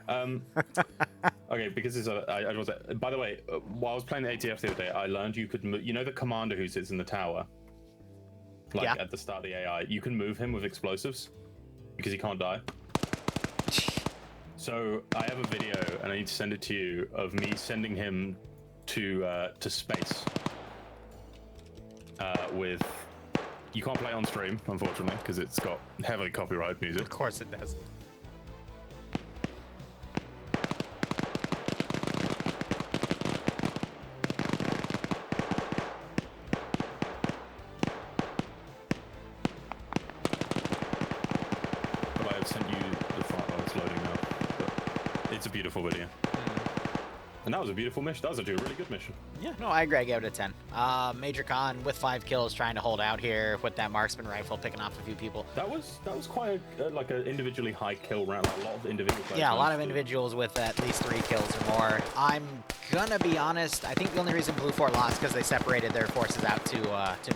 Okay, because this is by the way, while I was playing the ATF the other day, I learned you could you know the commander who sits in the tower, like at the start of the AI, you can move him with explosives because he can't die. So I have a video, and I need to send it to you, of me sending him to space. With you can't play on stream, unfortunately, because it's got heavily copyrighted music. Of course it does. But I have sent you the file. Oh, it's loading now. But it's a beautiful video. And that was a beautiful mission. That was actually a really good mission. Yeah, no, I agree. I gave it a 10. Major Khan with 5 kills, trying to hold out here with that marksman rifle, picking off a few people. That was quite like an individually high kill round. Like a lot of individual players. Yeah, a lot of individuals with at least 3 kills or more. I'm gonna be honest. I think the only reason Blue 4 lost because they separated their forces out too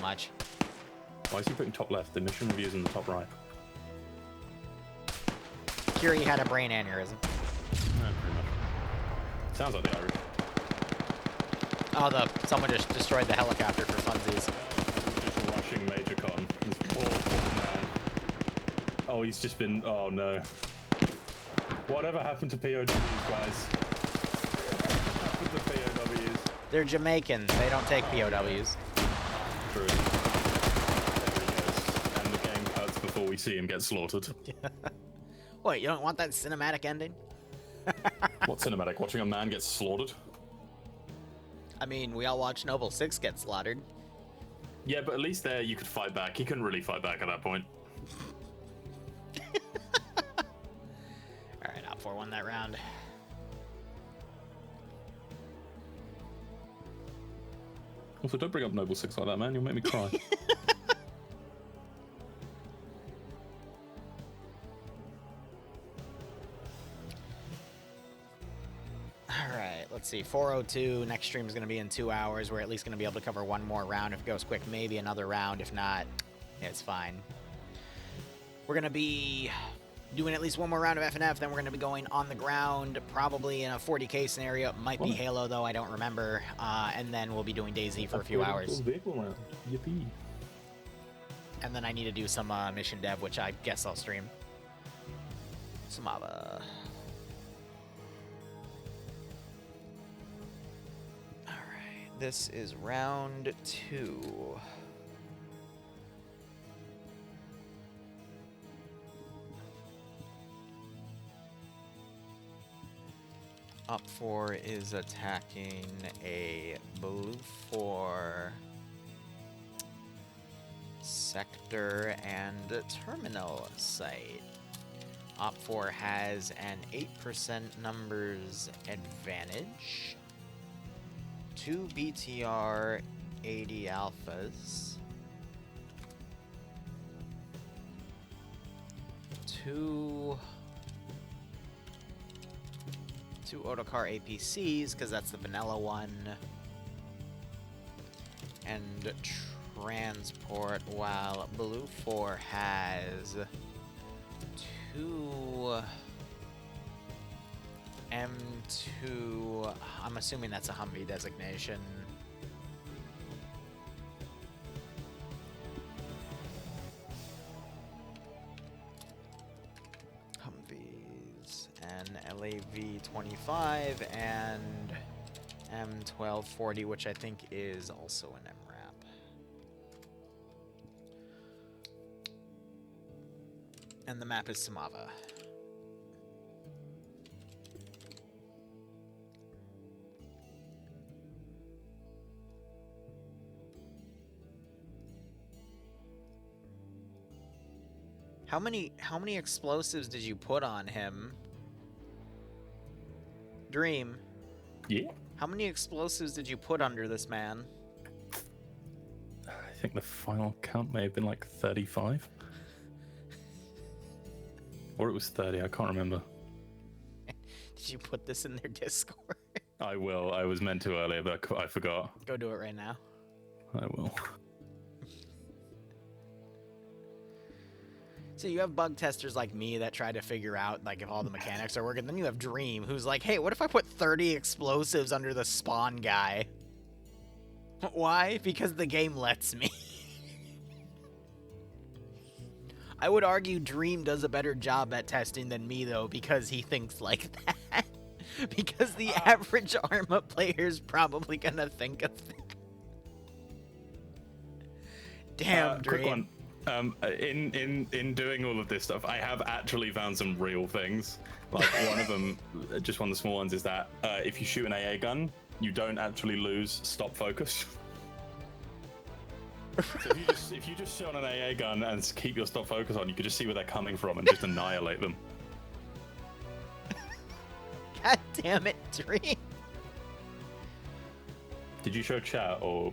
much. Why is he putting top left? The mission review is in the top right. Curie had a brain aneurysm. Yeah, pretty much. Sounds like the Irish. Oh, someone just destroyed the helicopter for funsies. Just rushing Major Con. This poor man. Oh, he's just been. Oh no. Whatever happened to POWs, guys? What happened to POWs? They're Jamaican. They don't take POWs. True. There he goes. And the game cuts before we see him get slaughtered. What, you don't want that cinematic ending? What cinematic? Watching a man get slaughtered? I mean, we all watched Noble 6 get slaughtered. Yeah, but at least there you could fight back. He couldn't really fight back at that point. Alright, Op 4 won that round. Also, don't bring up Noble 6 like that, man. You'll make me cry. Alright, let's see. 4:02. Next stream is going to be in 2 hours. We're at least going to be able to cover one more round. If it goes quick, maybe another round. If not, it's fine. We're going to be doing at least one more round of FNF. Then we're going to be going on the ground, probably in a 40k scenario. It might be Halo, though. I don't remember. And then we'll be doing DayZ for a few hours. Yippee. And then I need to do some mission dev, which I guess I'll stream. Samava. Alright, this is round 2. Op 4 is attacking a blue 4 sector and terminal site. Op 4 has an 8% numbers advantage. 2 BTR 80 alphas. 2 Otakar APCs, because that's the vanilla one. And transport, while blue 4 has 2 M2, I'm assuming that's a Humvee designation. Humvees, and LAV 25 and M1240, which I think is also an MRAP. And the map is Samava. How many explosives did you put on him? Dream. Yeah. How many explosives did you put under this man? I think the final count may have been like 35. Or it was 30, I can't remember. Did you put this in their Discord? I will. I was meant to earlier, but I forgot. Go do it right now. I will. So you have bug testers like me that try to figure out like if all the mechanics are working. Then you have Dream, who's like, hey, what if I put 30 explosives under the spawn guy? Why? Because the game lets me. I would argue Dream does a better job at testing than me, though, because he thinks like that. Because the average Arma player is probably gonna think of that. Damn, Dream. Quick one. In doing all of this stuff, I have actually found some real things. Like one of them, just one of the small ones, is that if you shoot an AA gun, you don't actually lose stop focus. So if you just shoot an AA gun and keep your stop focus on, you can just see where they're coming from and just annihilate them. God damn it, Dream. Did you show chat or?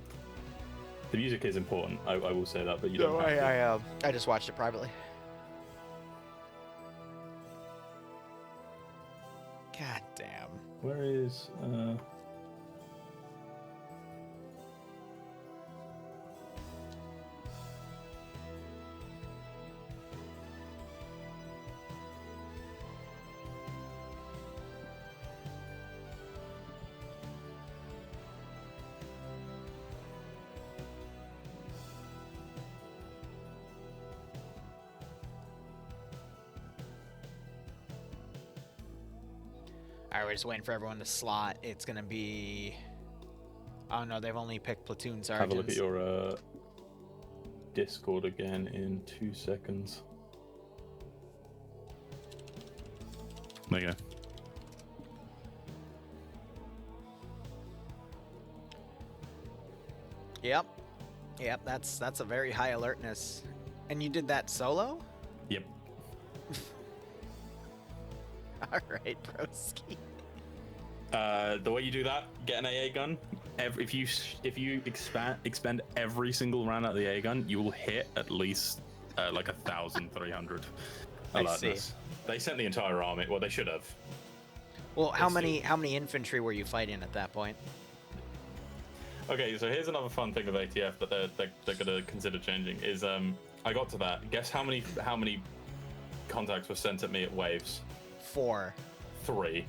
The music is important, I will say that, but you don't have to. I just watched it privately. God damn. Where is, Alright, we're just waiting for everyone to slot. It's gonna be... Oh no, they've only picked platoon sergeants. Have a look at your Discord again in 2 seconds. There you go. Yep, that's a very high alertness. And you did that solo? Yep. Alright, broski. The way you do that, get an AA gun. If you expend every single round out of the AA gun, you will hit at least like 1,300 alertness. They sent the entire army. Well, they should have. Well, how many infantry were you fighting at that point? Okay, so here's another fun thing with ATF that they're gonna consider changing is I got to that. Guess how many contacts were sent at me at waves? 4. 3.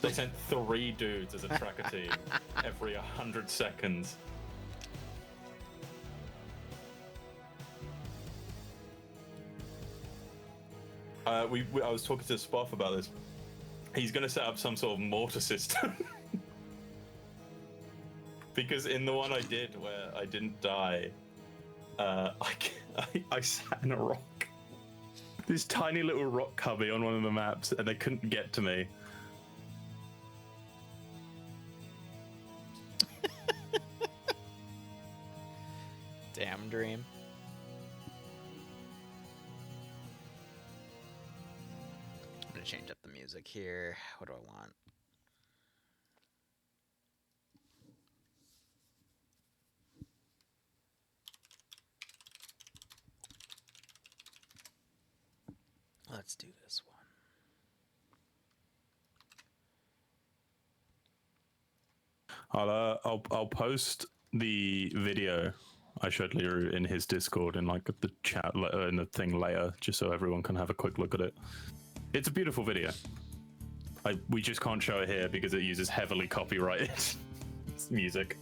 They sent 3 dudes as a tracker team every 100 seconds. I was talking to Spoff about this. He's going to set up some sort of mortar system. Because in the one I did where I didn't die, I sat in a rock. This tiny little rock cubby on one of the maps, and they couldn't get to me. Damn dream. I'm gonna change up the music here. What do I want? Let's do this one. I'll post the video I showed Liru in his Discord in like the chat in the thing later, just so everyone can have a quick look at it. It's a beautiful video. We just can't show it here because it uses heavily copyrighted music.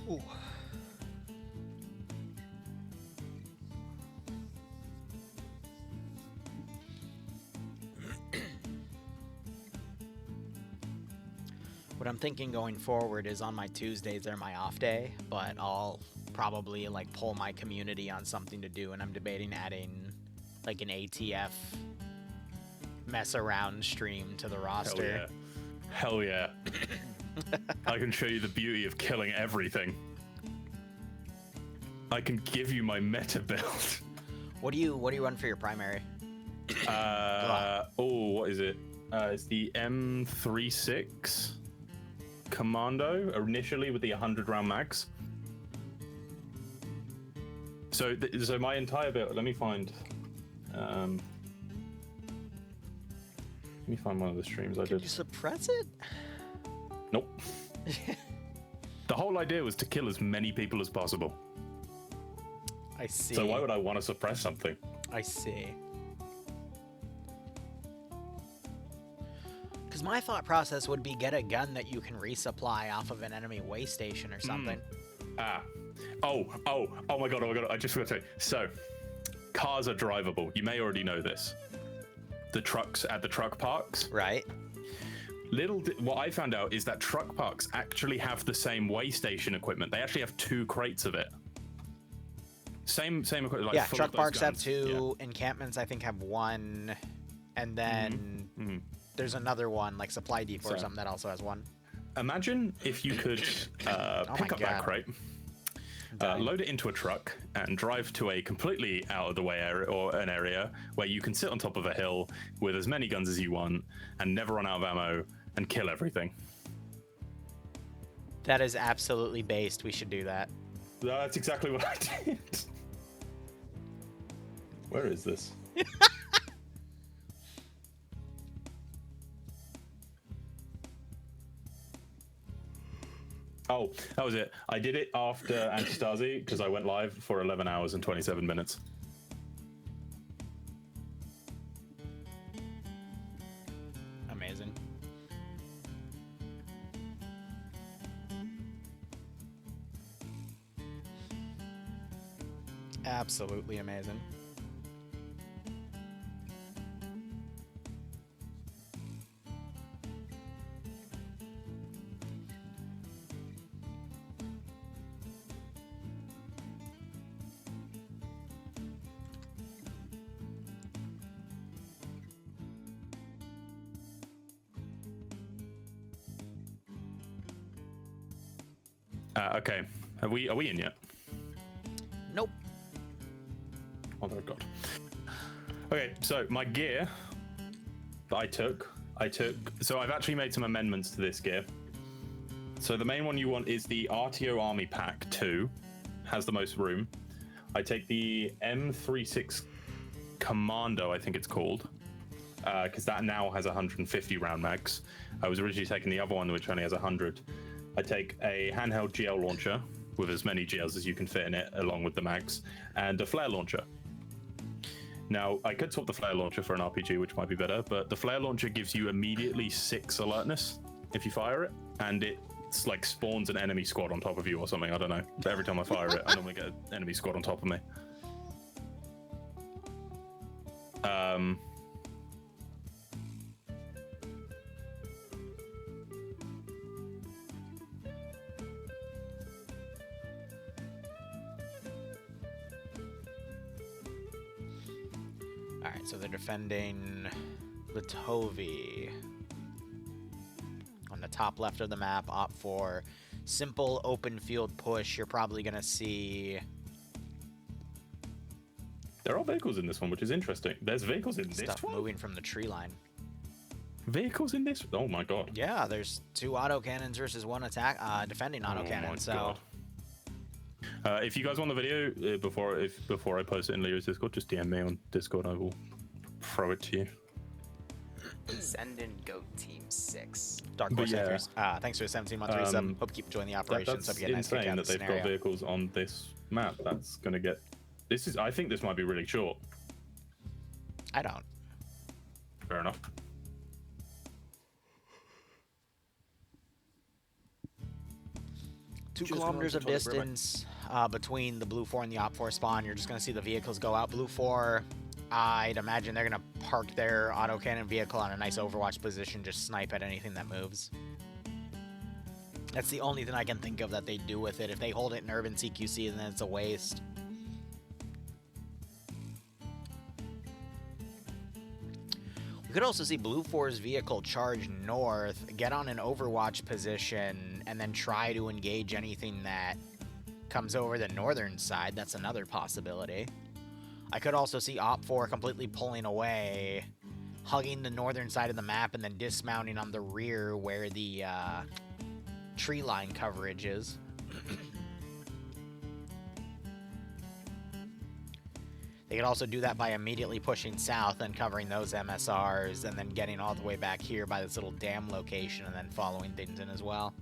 Ooh. What I'm thinking going forward is on my Tuesdays they're my off day, but I'll probably like pull my community on something to do, and I'm debating adding like an ATF mess around stream to the roster. Hell yeah. I can show you the beauty of killing everything. I can give you my meta build. What do you run for your primary? What is it? It's the M36 Commando, initially with the 100 round max. So my entire build, let me find one of the streams I did. Did you suppress it? Nope. The whole idea was to kill as many people as possible. I see. So why would I want to suppress something? I see. Because my thought process would be get a gun that you can resupply off of an enemy way station or something. Oh my god, I just forgot to say. So, cars are drivable. You may already know this. The trucks at the truck parks. Right. What I found out is that truck parks actually have the same way station equipment. They actually have 2 crates of it. Same equipment. Like, yeah, truck parks have 2. Yeah. Encampments, I think, have 1. And then there's another one, like Supply Depot or something, that also has 1. Imagine if you could pick up that crate, load it into a truck, and drive to a completely out of the way area, or an area where you can sit on top of a hill with as many guns as you want and never run out of ammo and kill everything. That is absolutely based. We should do that. That's exactly what I did. Where is this? Oh, that was it. I did it after Antistasi because I went live for 11 hours and 27 minutes. Amazing. Absolutely amazing. Okay. Are we in yet? Nope. Oh my god. Okay, so my gear that I took. So I've actually made some amendments to this gear. So the main one you want is the RTO Army Pack 2. Has the most room. I take the M36 Commando, I think it's called, because that now has 150 round mags. I was originally taking the other one, which only has 100. I take a handheld GL launcher with as many GLs as you can fit in it, along with the mags, and a flare launcher. Now, I could swap the flare launcher for an RPG, which might be better, but the flare launcher gives you immediately 6 alertness if you fire it, and it's like spawns an enemy squad on top of you or something, I don't know. But every time I fire it, I normally get an enemy squad on top of me. So they're defending Litovi. On the top left of the map, opt for simple open field push. You're probably going to see... There are vehicles in this one, which is interesting. There's vehicles in stuff this one? moving from the tree line. Vehicles in this? Oh my god. Yeah, there's 2 autocannons versus 1 attack defending autocannon. So if you guys want the video before I post it in Liru's Discord, just DM me on Discord. I will throw it to you. Send in Goat Team 6. Dark Horse Hackers. Thanks for the 17-month resub. Hope you keep enjoying the operations. That's Hope you get a nice kick out insane of that the they've scenario. got vehicles on this map. That's gonna get. This is. I think this might be really short. I don't. Fair enough. Two kilometers of distance between the Blue 4 and the Op 4 spawn. You're just going to see the vehicles go out. Blue 4, I'd imagine they're going to park their autocannon vehicle on a nice overwatch position, just snipe at anything that moves. That's the only thing I can think of that they do with it. If they hold it in urban CQC, then it's a waste. We could also see Blue 4's vehicle charge north, get on an overwatch position, and then try to engage anything that comes over the northern side. That's another possibility. I could also see Op 4 completely pulling away, hugging the northern side of the map, and then dismounting on the rear where the tree line coverage is. They could also do that by immediately pushing south and covering those MSRs and then getting all the way back here by this little dam location and then following things in as well.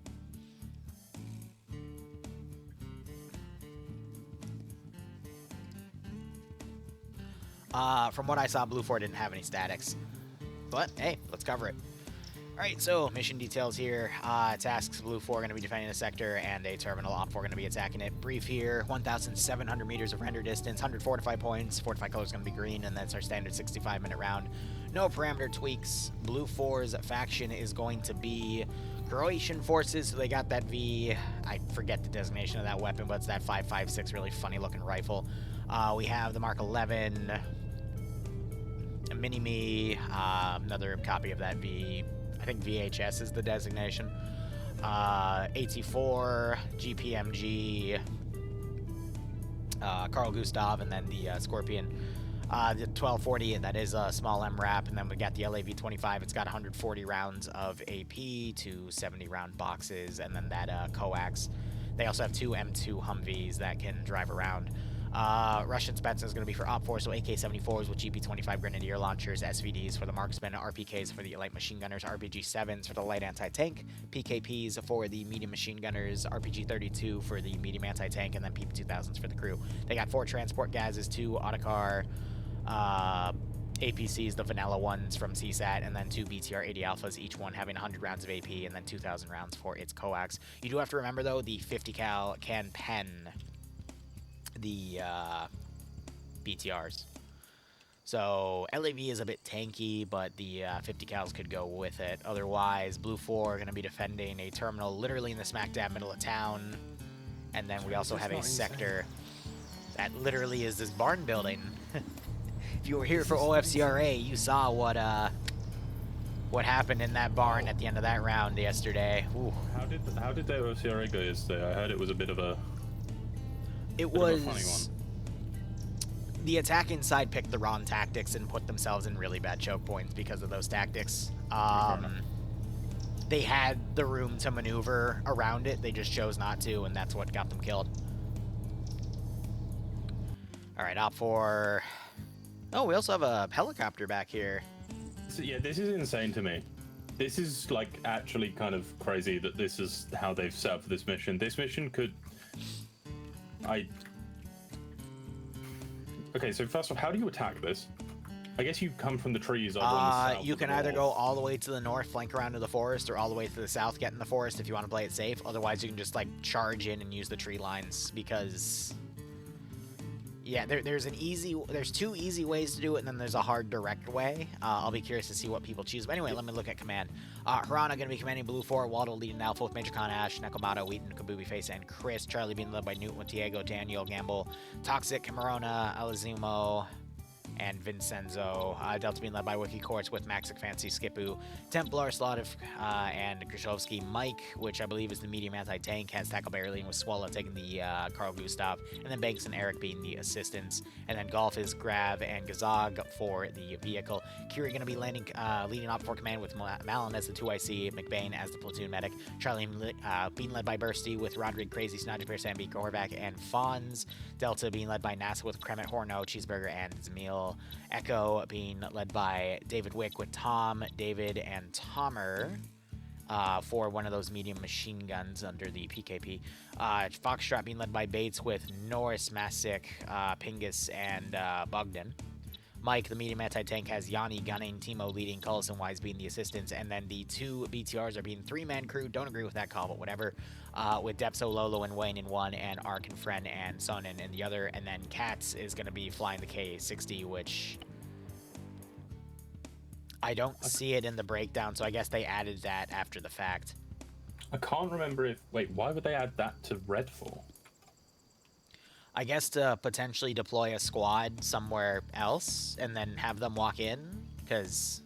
From what I saw, Blue 4 didn't have any statics. But, hey, let's cover it. Alright, so mission details here. Tasks, Blue 4 going to be defending a sector, and a terminal Op 4 going to be attacking it. Brief here, 1,700 meters of render distance, 100 fortified points. Fortified color is going to be green, and that's our standard 65-minute round. No parameter tweaks. Blue 4's faction is going to be Croatian forces, so they got that V... I forget the designation of that weapon, but it's that 5.56 really funny-looking rifle. We have the Mark 11... a Mini-Me, another copy of that V... I think VHS is the designation. AT4, GPMG, Carl Gustav, and then the Scorpion. The 1240, that is a small MRAP, and then we got the LAV-25. It's got 140 rounds of AP, 2 70-round boxes, and then that coax. They also have 2 M2 Humvees that can drive around. Russian Spetsnaz is going to be for Op 4, so AK-74s with GP-25 Grenadier launchers, SVDs for the marksmen, RPKs for the light machine gunners, RPG-7s for the light anti-tank, PKPs for the medium machine gunners, RPG-32 for the medium anti-tank, and then PP-2000s for the crew. They got 4 transport gases, 2 autocar, APCs, the vanilla ones from CSAT, and then 2 BTR-80 alphas, each one having 100 rounds of AP, and then 2,000 rounds for its coax. You do have to remember, though, the 50 cal can pen the BTRs. So LAV is a bit tanky, but the 50 cals could go with it. Otherwise, Blue 4 are going to be defending a terminal literally in the smack dab middle of town. And then we also have a sector that literally is this barn building. If you were here for OFCRA, you saw what happened in that barn at the end of that round yesterday. Ooh. How did the OFCRA go yesterday? I heard it was a bit of a... It was the attacking side picked the wrong tactics and put themselves in really bad choke points because of those tactics. They had the room to maneuver around it. They just chose not to, and that's what got them killed. All right, Op 4. Oh, we also have a helicopter back here. So, yeah, this is insane to me. This is, like, actually kind of crazy that this is how they've set up for this mission. This mission could... Okay, so first off, how do you attack this? I guess you come from the trees over on the south. You can either go all the way to the north, flank around to the forest, or all the way to the south, get in the forest if you want to play it safe. Otherwise, you can just, like, charge in and use the tree lines, because... Yeah, there's 2 easy ways to do it, and then there's a hard direct way. I'll be curious to see what people choose. But anyway, let me look at command. Hirana going to be commanding Blue 4, Waldo leading Alpha with Major Con Ash, Nekomato, Wheaton, Kabubi Face, and Chris. Charlie being led by Newt with Diego, Daniel, Gamble, Toxic, Camarona, Alizumo, and Vincenzo. Delta being led by Wiki Quartz with Maxic Fancy, Skipu, Templar, Slotov, and Grishowski. Mike, which I believe is the medium anti-tank, has Tackleberry leading with Swallow taking the Carl Gustav, and then Banks and Eric being the assistants. And then Golf is Grav and Gazog for the vehicle. Kiri going to be leading off for command with Malin as the 2IC, McBain as the platoon medic, Charlie being led by Bursty with Roderick, Crazy, Snodger, Sambi, Korvac, and Fonz. Delta being led by NASA with Kremet, Horno, Cheeseburger, and Zamil. Echo being led by David Wick with Tom, David, and Tomer for one of those medium machine guns under the PKP. Foxtrot being led by Bates with Norris, Masick, Pingus, and Bogdan. Mike, the medium anti-tank, has Yanni gunning, Timo leading, Cullis and Wise being the assistants, and then the 2 BTRs are being 3-man crew. Don't agree with that call, but whatever. With Depso, Lolo, and Wayne in one, and Ark and Fren and Sonnen in the other, and then Katz is going to be flying the Ka-60, which I don't see it in the breakdown, so I guess they added that after the fact. I can't remember if... Wait, why would they add that to Red for? I guess to potentially deploy a squad somewhere else and then have them walk in, because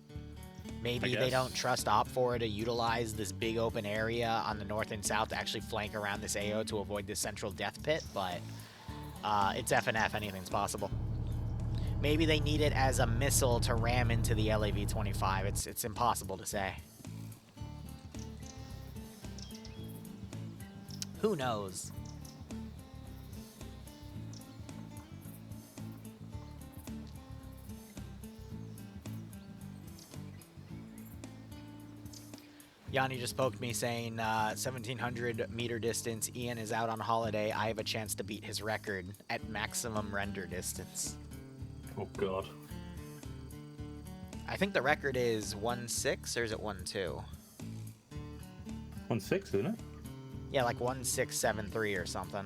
maybe they don't trust Op4 to utilize this big open area on the north and south to actually flank around this AO to avoid this central death pit, but it's FNF, anything's possible. Maybe they need it as a missile to ram into the LAV-25. It's impossible to say. Who knows? Yanni just poked me saying 1,700 meter distance. Ian is out on holiday. I have a chance to beat his record at maximum render distance. Oh, God. I think the record is 1.6, or is it 1.2? 1.6, isn't it? Yeah, like 1.673 or something.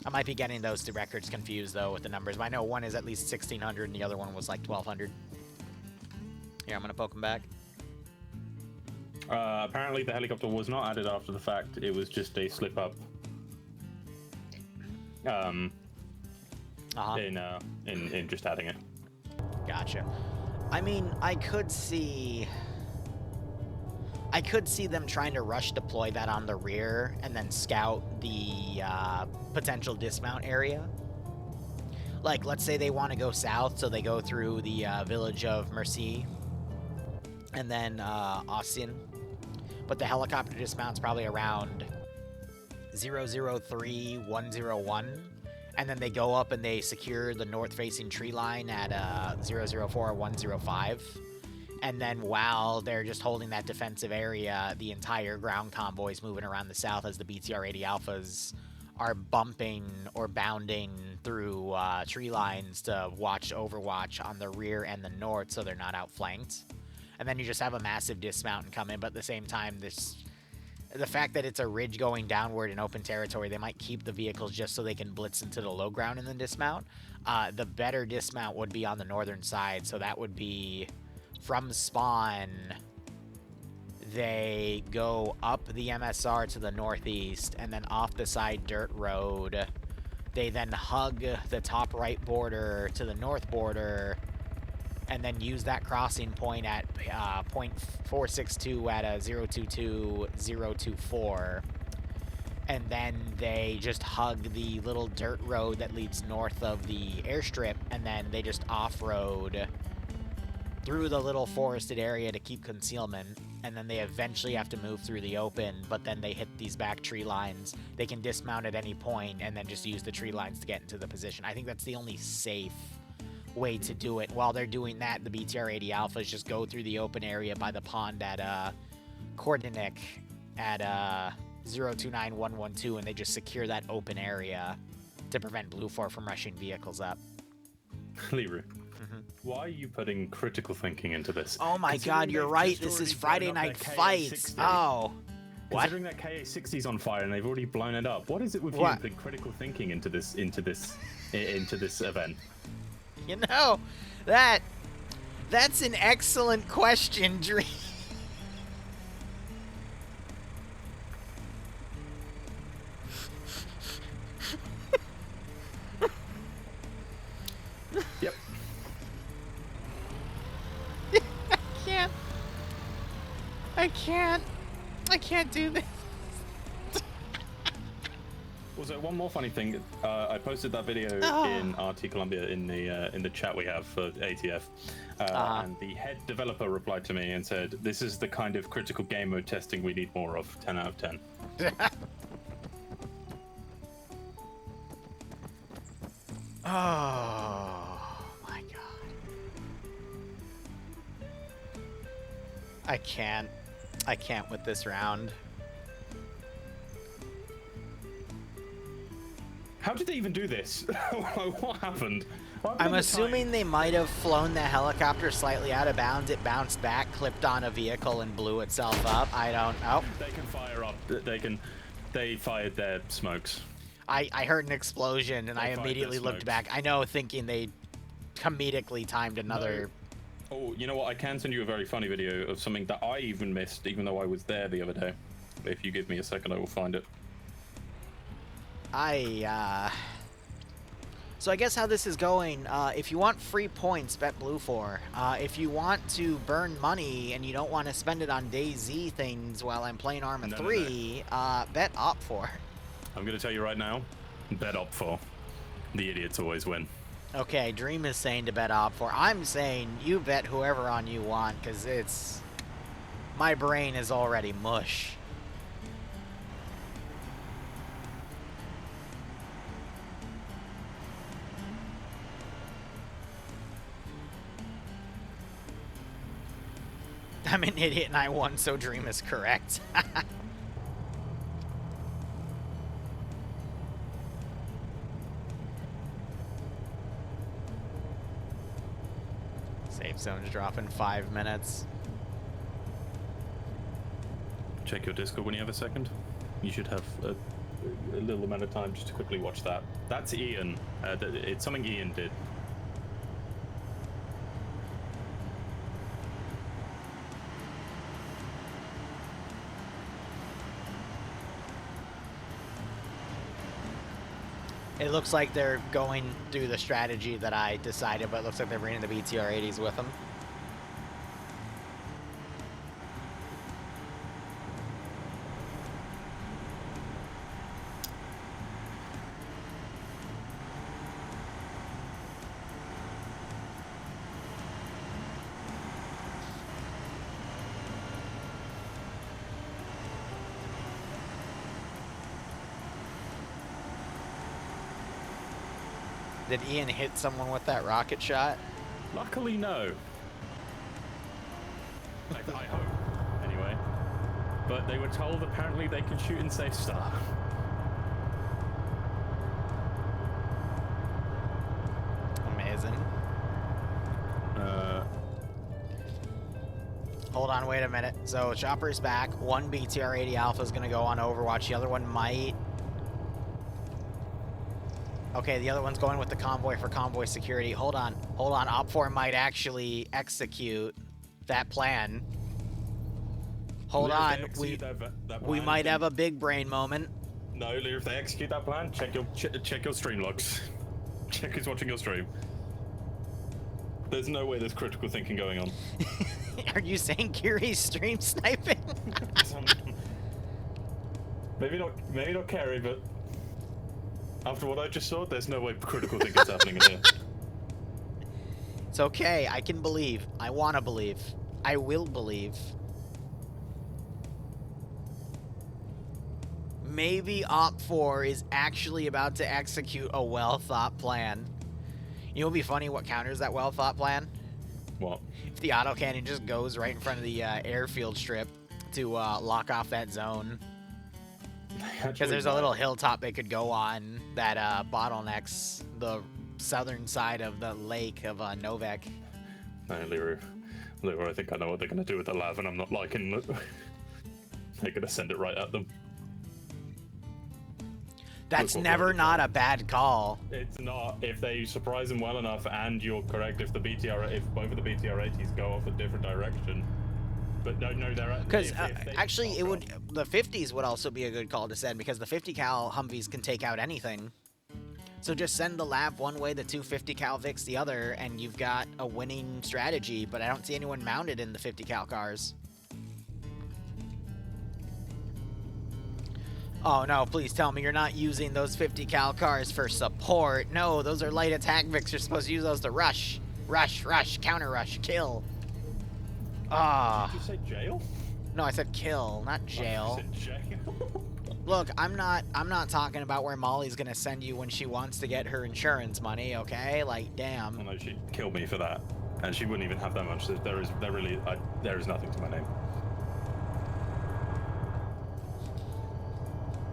I might be getting those two records confused, though, with the numbers. But I know one is at least 1,600, and the other one was like 1,200. Here, I'm going to poke him back. Apparently the helicopter was not added after the fact. It was just a slip-up. In just adding it. Gotcha. I mean, I could see them trying to rush deploy that on the rear and then scout the potential dismount area. Like, let's say they want to go south, so they go through the village of Mercy and then Austin. But the helicopter dismounts probably around 003-101. And then they go up and they secure the north-facing tree line at 004-105. And then while they're just holding that defensive area, the entire ground convoy is moving around the south as the BTR-80 Alphas are bumping or bounding through tree lines to overwatch on the rear and the north so they're not outflanked. And then you just have a massive dismount and come in, but at the same time, the fact that it's a ridge going downward in open territory, they might keep the vehicles just so they can blitz into the low ground and then dismount. The better dismount would be on the northern side, so that would be from spawn. They go up the MSR to the northeast, and then off the side dirt road. They then hug the top right border to the north border, and then use that crossing point at .462 at a 022-024. And then they just hug the little dirt road that leads north of the airstrip, and then they just off-road through the little forested area to keep concealment. And then they eventually have to move through the open, but then they hit these back tree lines. They can dismount at any point and then just use the tree lines to get into the position. I think that's the only safe way to do it. While they're doing that, the BTR-80 Alphas just go through the open area by the pond at Kordenik at 029112, and they just secure that open area to prevent Blue 4 from rushing vehicles up. Liru, why are you putting critical thinking into this? Oh my god, you're right. This is Friday Night Fights. Oh. What? Considering that Ka-60's on fire and they've already blown it up, what is it with you putting critical thinking into this event? You know, that's an excellent question, Dream. I can't do this. Also, one more funny thing. I posted that video in RT Columbia in the chat we have for ATF, and the head developer replied to me and said, "This is the kind of critical game mode testing we need more of. 10 out of 10." Oh my god. I can't with this round. How did they even do this? What happened? I'm assuming they might have flown the helicopter slightly out of bounds. It bounced back, clipped on a vehicle, and blew itself up. I don't know. They can fire up. They fired their smokes. I heard an explosion, and I immediately looked back. I know, thinking they comedically timed another... No. Oh, you know what? I can send you a very funny video of something that I even missed, even though I was there the other day. If you give me a second, I will find it. So I guess how this is going, if you want free points, bet Blue 4. If you want to burn money and you don't want to spend it on DayZ things while I'm playing Arma 3, bet Op 4. I'm going to tell you right now, bet Op 4. The idiots always win. Okay, Dream is saying to bet Op 4. I'm saying you bet whoever on you want, because it's... My brain is already mush. I'm an idiot and I won, so Dream is correct. Safe zone's dropping 5 minutes. Check your Discord when you have a second. You should have a little amount of time just to quickly watch that. That's Ian. It's something Ian did. It looks like they're going through the strategy that I decided, but it looks like they're bringing the BTR-80s with them. Did Ian hit someone with that rocket shot? Luckily, no. I hope, anyway. But they were told apparently they could shoot in Safe Star. Amazing. Hold on, wait a minute. So Chopper's back. One BTR-80 Alpha is going to go on Overwatch. The other one might... Okay, the other one's going with the convoy for convoy security. Hold on. Hold on. Op 4 might actually execute that plan. Hold on. We might have a big brain moment. No, Liru, if they execute that plan, check your stream logs. Check who's watching your stream. There's no way there's critical thinking going on. Are you saying Kiri's stream sniping? Maybe not Carrie, but after what I just saw, there's no way critical thinking's happening in here. It's okay. I can believe. I want to believe. I will believe. Maybe Op 4 is actually about to execute a well-thought plan. You know what would be funny? What counters that well-thought plan? What? If the autocannon just goes right in front of the airfield strip to lock off that zone. Because there's a little hilltop they could go on that bottlenecks the southern side of the lake of Novak. No, Liru, I think I know what they're going to do with the lav, and I'm not liking it. They're going to send it right at them. That's never not a bad call. It's not. If they surprise them well enough, and you're correct, if both of the BTR-80s go off a different direction. But no, they're... Because actually, the 50s would also be a good call to send, because the 50 cal Humvees can take out anything. So just send the Lav one way, the 250 cal Vics the other, and you've got a winning strategy. But I don't see anyone mounted in the 50 cal cars. Oh no, please tell me you're not using those 50 cal cars for support. No, those are light attack Vics. You're supposed to use those to rush. Rush, rush, counter rush, kill. Ah. Did you say jail? No, I said kill, not jail. You said jail? Look, I'm not talking about where Molly's gonna send you when she wants to get her insurance money, okay? Like, damn. Well, no, she'd kill me for that. And she wouldn't even have that much. There is nothing to my name.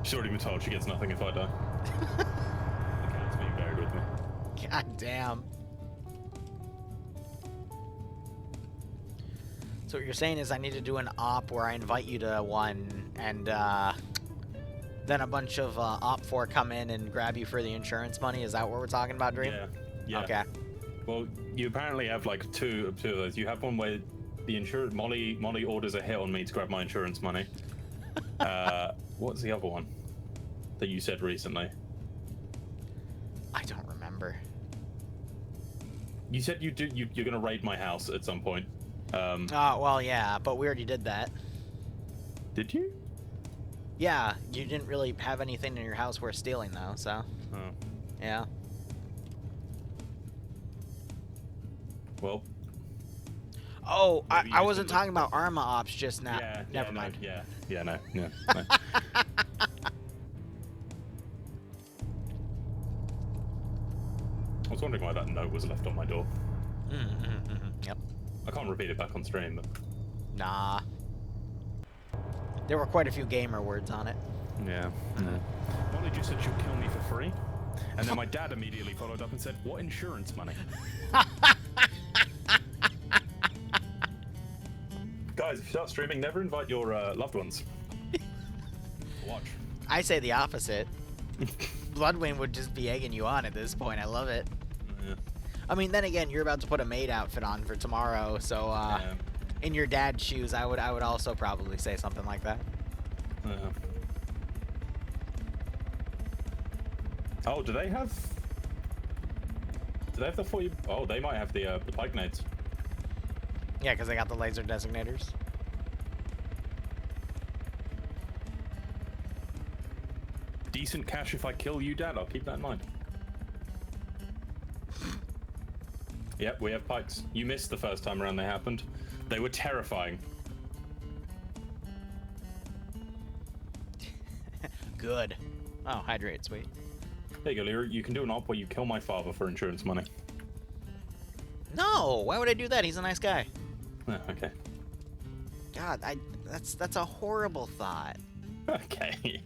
She's already been told she gets nothing if I die. The cat's being buried with me. God damn. So what you're saying is I need to do an op where I invite you to one, and then a bunch of op 4 come in and grab you for the insurance money? Is that what we're talking about, Dream? Yeah. Okay. Well, you apparently have like two of those. You have one where the insurance Molly orders a hit on me to grab my insurance money. What's the other one that you said recently? I don't remember. You said you're gonna raid my house at some point. Well, yeah, but we already did that. Did you? Yeah, you didn't really have anything in your house worth stealing, though, so. Oh. Yeah. Well. Oh, I wasn't talking about Arma Ops just now. Yeah, Never mind. No. I was wondering why that note was left on my door. Yep. I can't repeat it back on stream, but... Nah. There were quite a few gamer words on it. Yeah. Molly just said she'll kill me for free. And then my dad immediately followed up and said, what insurance money? Guys, if you start streaming, never invite your loved ones. Watch. I say the opposite. Bloodwing would just be egging you on at this point. I love it. Yeah. I mean, then again, you're about to put a maid outfit on for tomorrow, so in your dad's shoes, I would also probably say something like that. Oh, do they have the 40? Oh, they might have the pike nades. Yeah, because they got the laser designators. Decent cash if I kill you, Dad. I'll keep that in mind. Yep, we have pikes. You missed the first time around they happened. They were terrifying. Good. Oh, hydrate, sweet. There you go, Liru. You can do an op where you kill my father for insurance money. No, why would I do that? He's a nice guy. Oh, okay. God, that's a horrible thought. Okay.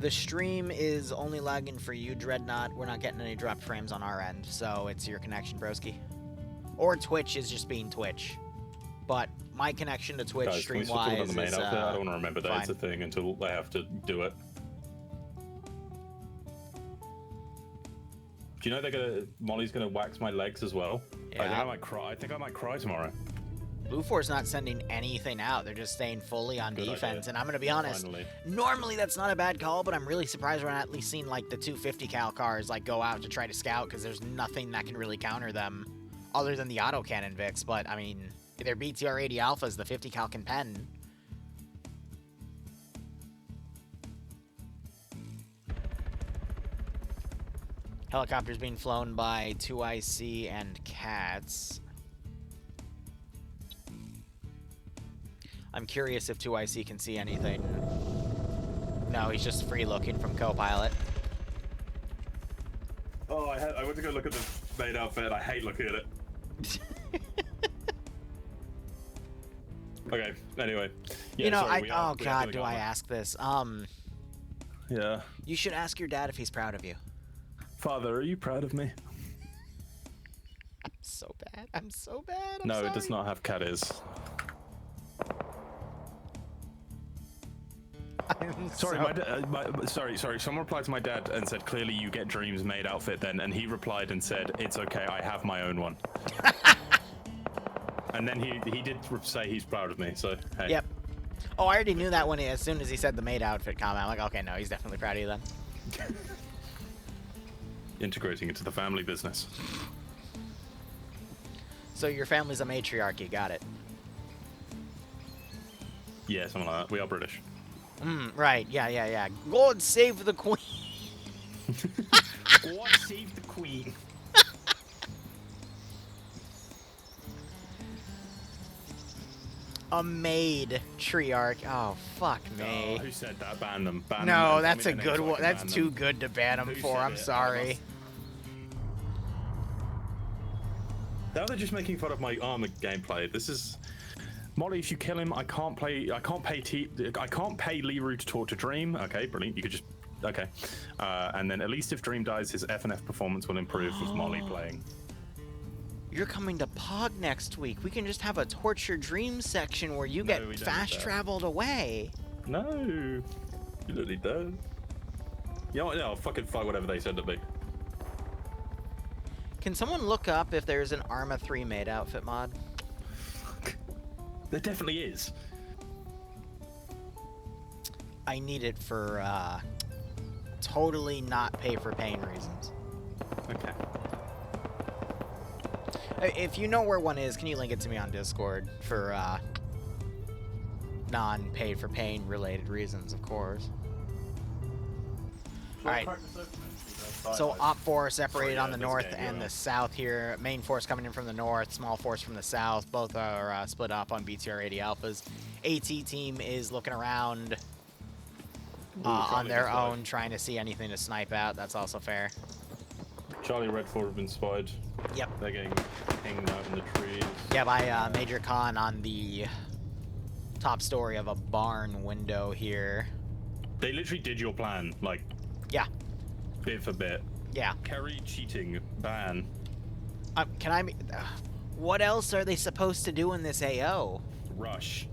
The stream is only lagging for you, Dreadnought. We're not getting any dropped frames on our end, so it's your connection, broski. Or Twitch is just being Twitch. But my connection to Twitch, stream-wise, on the main is outfit? I don't want to remember that it's a thing until I have to do it. Do you know Molly's gonna wax my legs as well? Yeah. I think I might cry tomorrow. Blue Force not sending anything out. They're just staying fully on defense. Idea. And I'm going to be honest, Finally. Normally that's not a bad call, but I'm really surprised we're not at least seeing like the 250 cal cars like go out to try to scout, because there's nothing that can really counter them other than the autocannon Vics. But I mean, their BTR 80 alphas, the 50 cal can pen. Helicopters being flown by 2IC and Cats. I'm curious if 2IC can see anything. No, he's just free looking from co-pilot. Oh, I went to go look at the main outfit. I hate looking at it. Okay. Anyway. Yeah, you know, sorry, oh god, do I ask this? Yeah. You should ask your dad if he's proud of you. Father, are you proud of me? I'm so bad. I'm so bad. I'm no, sorry. It does not have cat ears. Sorry, sorry. Someone replied to my dad and said, clearly you get Dream's maid outfit then, and he replied and said, it's okay, I have my own one. And then he did say he's proud of me, so hey. Yep. Oh, I already knew that when as soon as he said the maid outfit comment. I'm like, okay, no, he's definitely proud of you then. Integrating into the family business. So your family's a matriarchy, got it. Yeah, something like that. We are British. Right. Yeah. God save the queen. God save the queen. A maid Treyarch. Oh, fuck me. Oh, who said that? Ban them. Ban them No, and tell that's me a their good names so I one. can That's ban too them. good to ban them Who for. said I'm it? sorry. Now they're just making fun of my armor gameplay. This is Molly. If you kill him, I can't pay Liru to talk to Dream. Okay, brilliant. You could just okay, and then at least if Dream dies, his FNF performance will improve with Molly playing. You're coming to Pog next week. We can just have a Torture Dream section where you get fast traveled away. No, you don't need that. You know what? No, I'll fucking fight whatever they send at me. Can someone look up if there's an Arma 3 maid outfit mod? There definitely is. I need it for totally not pay for pain reasons. Okay. If you know where one is, can you link it to me on Discord for non-paid for pain related reasons, of course. Alright. So Op 4 separated on the north and the south here. Main force coming in from the north, small force from the south. Both are split up on BTR 80 Alphas. AT team is looking around on their own, trying to see anything to snipe out. That's also fair. Charlie Red 4 have been spied. Yep. They're getting hanging out in the trees. Yeah, by Major Khan on the top story of a barn window here. They literally did your plan, like, yeah, bit for bit. Yeah. Kerry cheating, ban. Can I... what else are they supposed to do in this AO? Rush.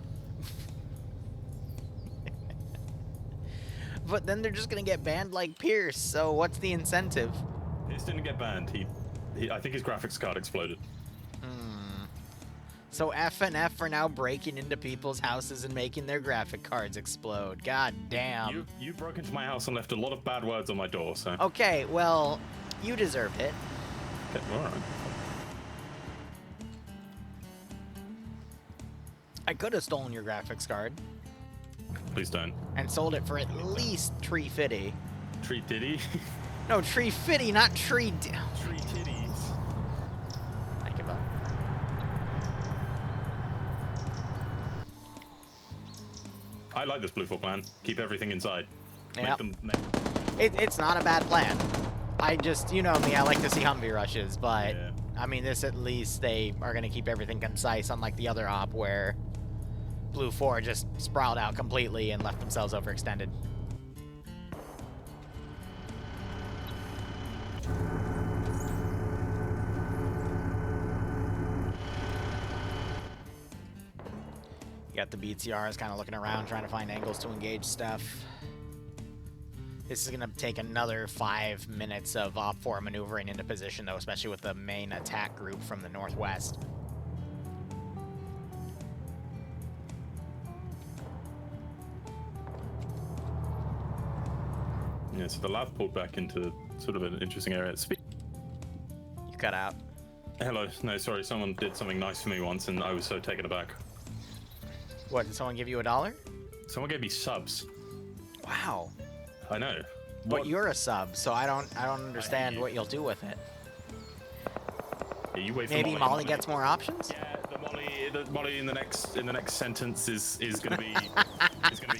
But then they're just gonna get banned like Pierce, so what's the incentive? Pierce didn't get banned. I think his graphics card exploded. So FNF are now breaking into people's houses and making their graphic cards explode. God damn. You broke into my house and left a lot of bad words on my door, so... Okay, well, you deserved it. Okay, alright. I could have stolen your graphics card. Please don't. And sold it for at least $350. Tree titty? No, $350, not tree... Tree titties. I give up. I like this Blue 4 plan. Keep everything inside. Yeah. It's not a bad plan. I just, you know me, I like to see Humvee rushes, but... Yeah. I mean, this at least they are going to keep everything concise, unlike the other op where Blue 4 just sprawled out completely and left themselves overextended. You got the BTRs kind of looking around, trying to find angles to engage stuff. This is going to take another 5 minutes of Op 4 maneuvering into position, though, especially with the main attack group from the northwest. Yeah, so the lab pulled back into sort of an interesting area. You cut out. Hello. No, sorry. Someone did something nice for me once, and I was so taken aback. What, did someone give you $1? Someone gave me subs. Wow. I know. But you're a sub, so I don't understand what you'll do with it. Yeah, you wait for Maybe Molly gets more options? Yeah, the Molly in the next sentence is gonna be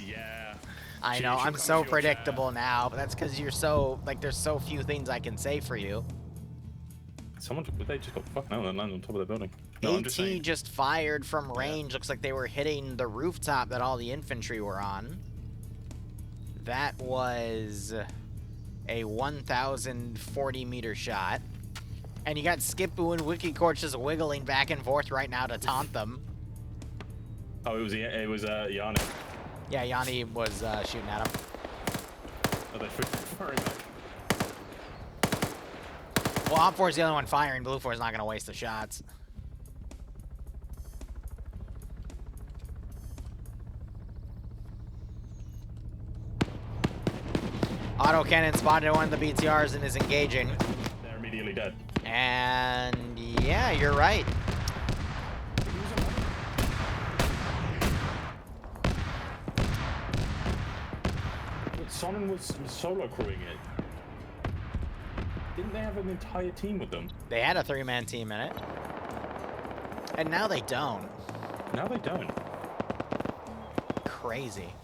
yeah. I know, I'm so predictable now, but that's because you're so, like, there's so few things I can say for you. They just got fucking out and landed on top of the building. No, AT just fired from range. Looks like they were hitting the rooftop that all the infantry were on. That was a 1,040 meter shot. And you got Skipoo and Wikicorch just wiggling back and forth right now to taunt them. Oh, it was Yanni. Yeah, Yanni was shooting at him. Oh, they're firing back. Well, Op 4's the only one firing. Blue 4's not going to waste the shots. Autocannon spotted one of the BTRs and is engaging. They're immediately dead. And yeah, you're right. Sonnen was solo crewing it. Didn't they have an entire team with them? They had a 3-man team in it. And now they don't. Now they don't. Crazy.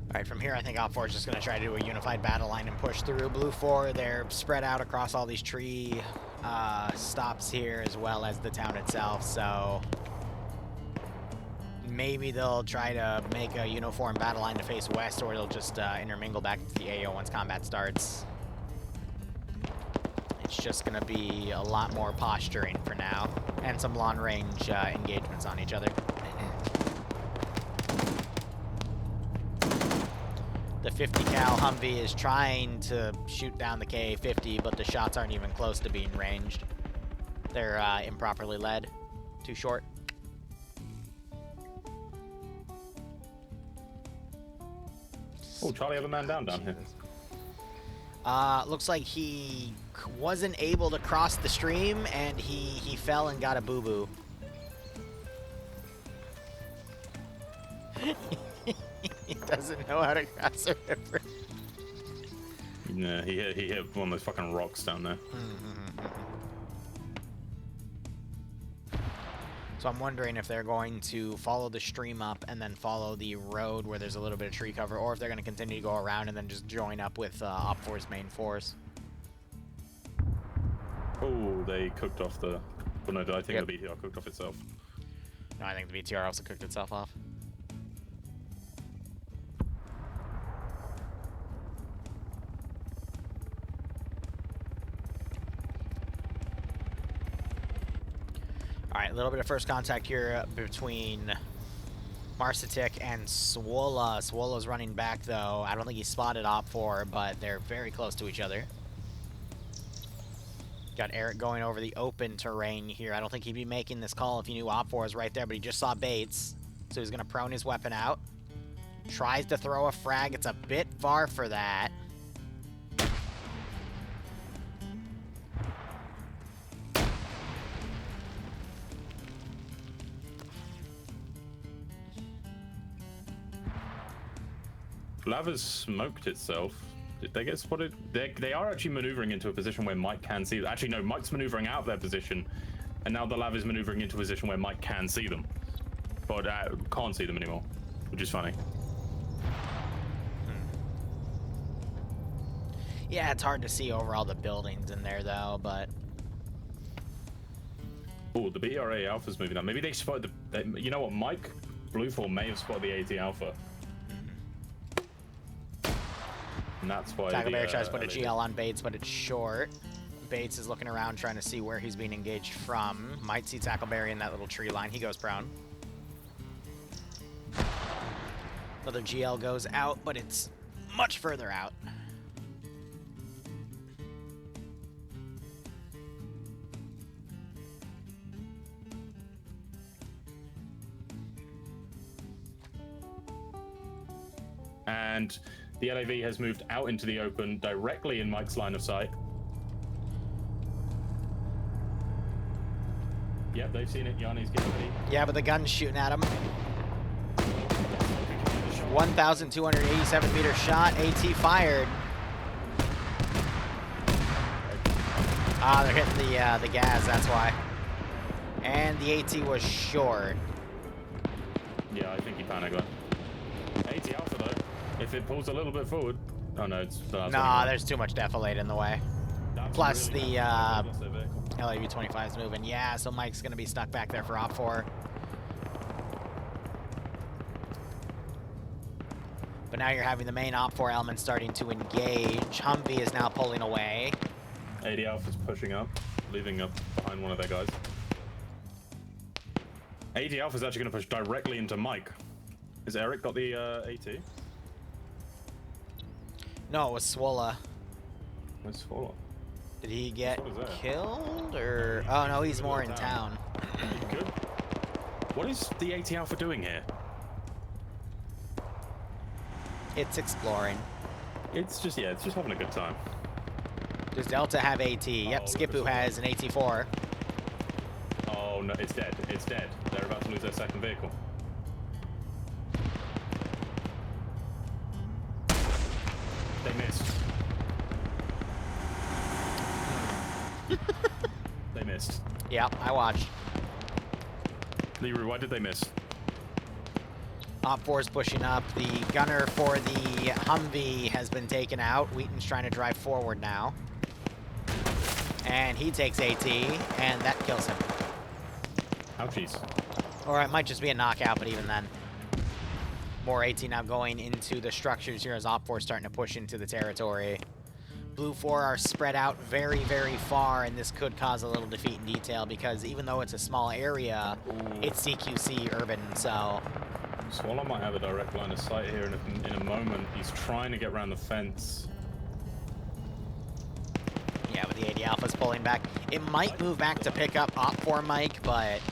Alright, from here I think Op 4 is just going to try to do a unified battle line and push through. Blue 4, they're spread out across all these tree stops here as well as the town itself, so maybe they'll try to make a uniform battle line to face west, or they'll just intermingle back to the AO once combat starts. It's just going to be a lot more posturing for now, and some long-range engagements on each other. The 50 cal Humvee is trying to shoot down the KA-50, but the shots aren't even close to being ranged. They're improperly led. Too short. Oh, Charlie have a man down here. Looks like he wasn't able to cross the stream, and he fell and got a boo-boo. He doesn't know how to cross a river. Yeah, he hit one of those fucking rocks down there. So I'm wondering if they're going to follow the stream up and then follow the road where there's a little bit of tree cover, or if they're going to continue to go around and then just join up with Op 4's main force. Oh, they cooked off the... Well, no, I think the BTR cooked off itself. No, I think the BTR also cooked itself off. Alright, a little bit of first contact here between Marsatic and Swola. Swola's running back, though. I don't think he spotted Op 4, but they're very close to each other. Got Eric going over the open terrain here. I don't think he'd be making this call if he knew Op 4 was right there, but he just saw Bates. So he's going to prone his weapon out. Tries to throw a frag. It's a bit far for that. Lava's smoked itself. Did they get spotted? They are actually maneuvering into a position where Mike can see them. Actually, no, Mike's maneuvering out of their position, and now the Lava's maneuvering into a position where Mike can see them, but can't see them anymore, which is funny. Yeah, it's hard to see over all the buildings in there, though, but... Oh, the BRA Alpha's moving up. Maybe they spotted the... You know what, Mike Blueform may have spotted the AT Alpha. And that's why Tackleberry tries to put a GL on Bates, but it's short. Bates is looking around trying to see where he's being engaged from. Might see Tackleberry in that little tree line. He goes prone. Another GL goes out, but it's much further out. And the LAV has moved out into the open, directly in Mike's line of sight. Yep, they've seen it. Yanni's getting ready. Yeah, but the gun's shooting at him. 1,287 meter shot. AT fired. Ah, they're hitting the gas. That's why. And the AT was short. Yeah, I think he panicked there. AT Alpha though. If it pulls a little bit forward... Oh no, it's... Nah, there's too much defilade in the way. That's Plus really the LAV-25 is moving. Yeah, so Mike's going to be stuck back there for Op 4. But now you're having the main Op 4 element starting to engage. Humvee is now pulling away. AD Alpha's pushing up, leaving up behind one of their guys. AD Alpha's actually going to push directly into Mike. Has Eric got the AT? No, it was Swola. Where's Swola? Did he get killed, or... Oh, no, he's more in town. Good. What is the AT Alpha doing here? It's exploring. It's just having a good time. Does Delta have AT? Yep, Skipu has an AT4. Oh no, it's dead. It's dead. They're about to lose their second vehicle. They missed. They missed. Yep, I watched. Liru, why did they miss? Op 4's pushing up. The gunner for the Humvee has been taken out. Wheaton's trying to drive forward now. And he takes AT, and that kills him. Ouchies. Or it might just be a knockout, but even then. More AT now going into the structures here as Op 4 is starting to push into the territory. Blue 4 are spread out very, very far, and this could cause a little defeat in detail because even though it's a small area, it's CQC urban, so... Swallow might have a direct line of sight here in a moment. He's trying to get around the fence. Yeah, with the AD Alphas pulling back. It might move back to pick up Op 4 Mike, but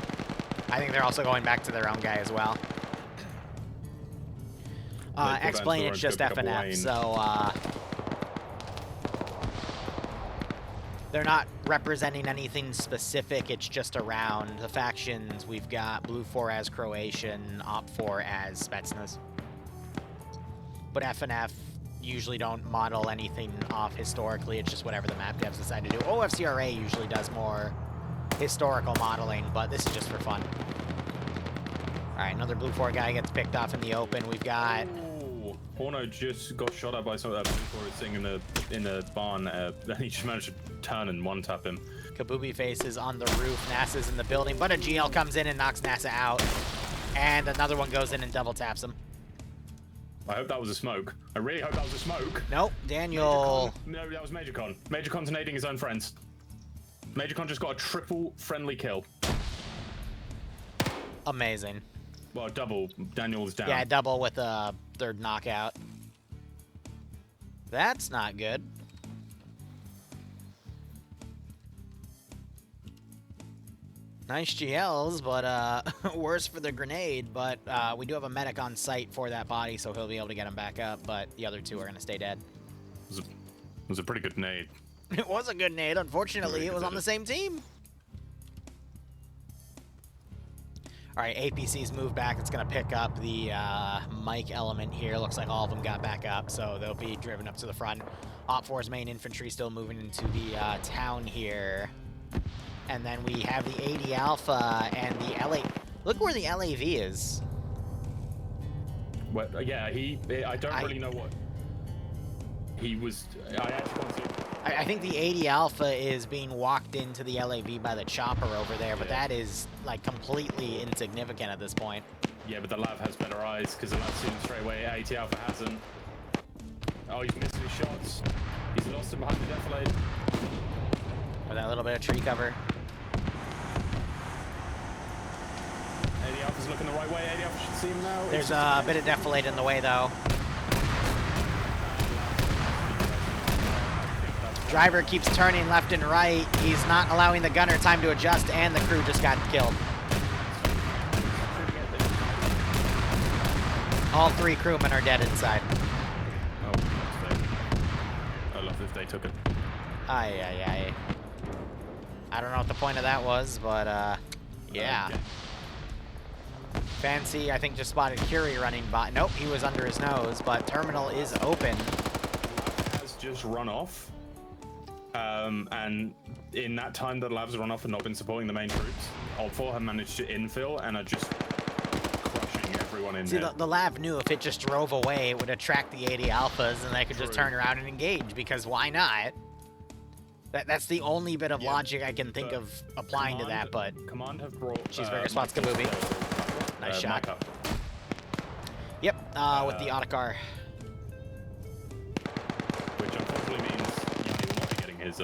I think they're also going back to their own guy as well. Explain it's just FNF, so they're not representing anything specific, it's just around the factions. We've got Blue 4 as Croatian, Op 4 as Spetsnaz. But FNF usually don't model anything off historically, it's just whatever the map devs decide to do. OFCRA usually does more historical modeling, but this is just for fun. Alright, another Blue 4 guy gets picked off in the open. We've got... Porno just got shot at by some of that Blue 4 sitting in the barn, and he just managed to turn and one-tap him. Kabubi Face is on the roof, NASA's in the building, but a GL comes in and knocks NASA out. And another one goes in and double taps him. I hope that was a smoke. I really hope that was a smoke. Nope, Daniel... No, that was Major Con. Major Con's nading his own friends. Major Con just got a triple friendly kill. Amazing. Well, double. Daniel's down. Yeah, double with a third knockout. That's not good. Nice GLs, but worse for the grenade. But we do have a medic on site for that body, so he'll be able to get him back up. But the other two are going to stay dead. It was a pretty good nade. It was a good nade. Unfortunately, it was on the same team. All right, APC's moved back. It's going to pick up the Mike element here. Looks like all of them got back up, so they'll be driven up to the front. Op 4's main infantry still moving into the town here. And then we have the 80 Alpha and the LA... Look where the LAV is. What? Yeah, I don't really know what... He was... I actually want to... I think the 80 Alpha is being walked into the LAV by the chopper over there, but that is, like, completely insignificant at this point. Yeah, but the Lav has better eyes, because the Lav's seen him straight away. 80 Alpha hasn't. Oh, he's missing his shots. He's lost him behind the defilade. With that little bit of tree cover. 80 Alpha's looking the right way. 80 Alpha should see him now. There's a bit of defilade in the way, though. Driver keeps turning left and right. He's not allowing the gunner time to adjust, and the crew just got killed. All three crewmen are dead inside. Oh, I love if they took it. Aye, aye, aye. I don't know what the point of that was, but, yeah. Okay. Fancy, I think, just spotted Curie running by. Nope, he was under his nose, but terminal is open. Has just run off. And in that time that Labs run off and not been supporting the main troops, Alt 4 have managed to infill and are just crushing everyone in there. See, the Lab knew if it just drove away, it would attract the 80 Alphas, and they could just turn around and engage, because why not? That's the only bit of logic I can think of applying to that, but... Command have brought... Cheeseburger spots Kabubi. Nice shot. Yep, with the autocar. Which unfortunately means he will not be getting his,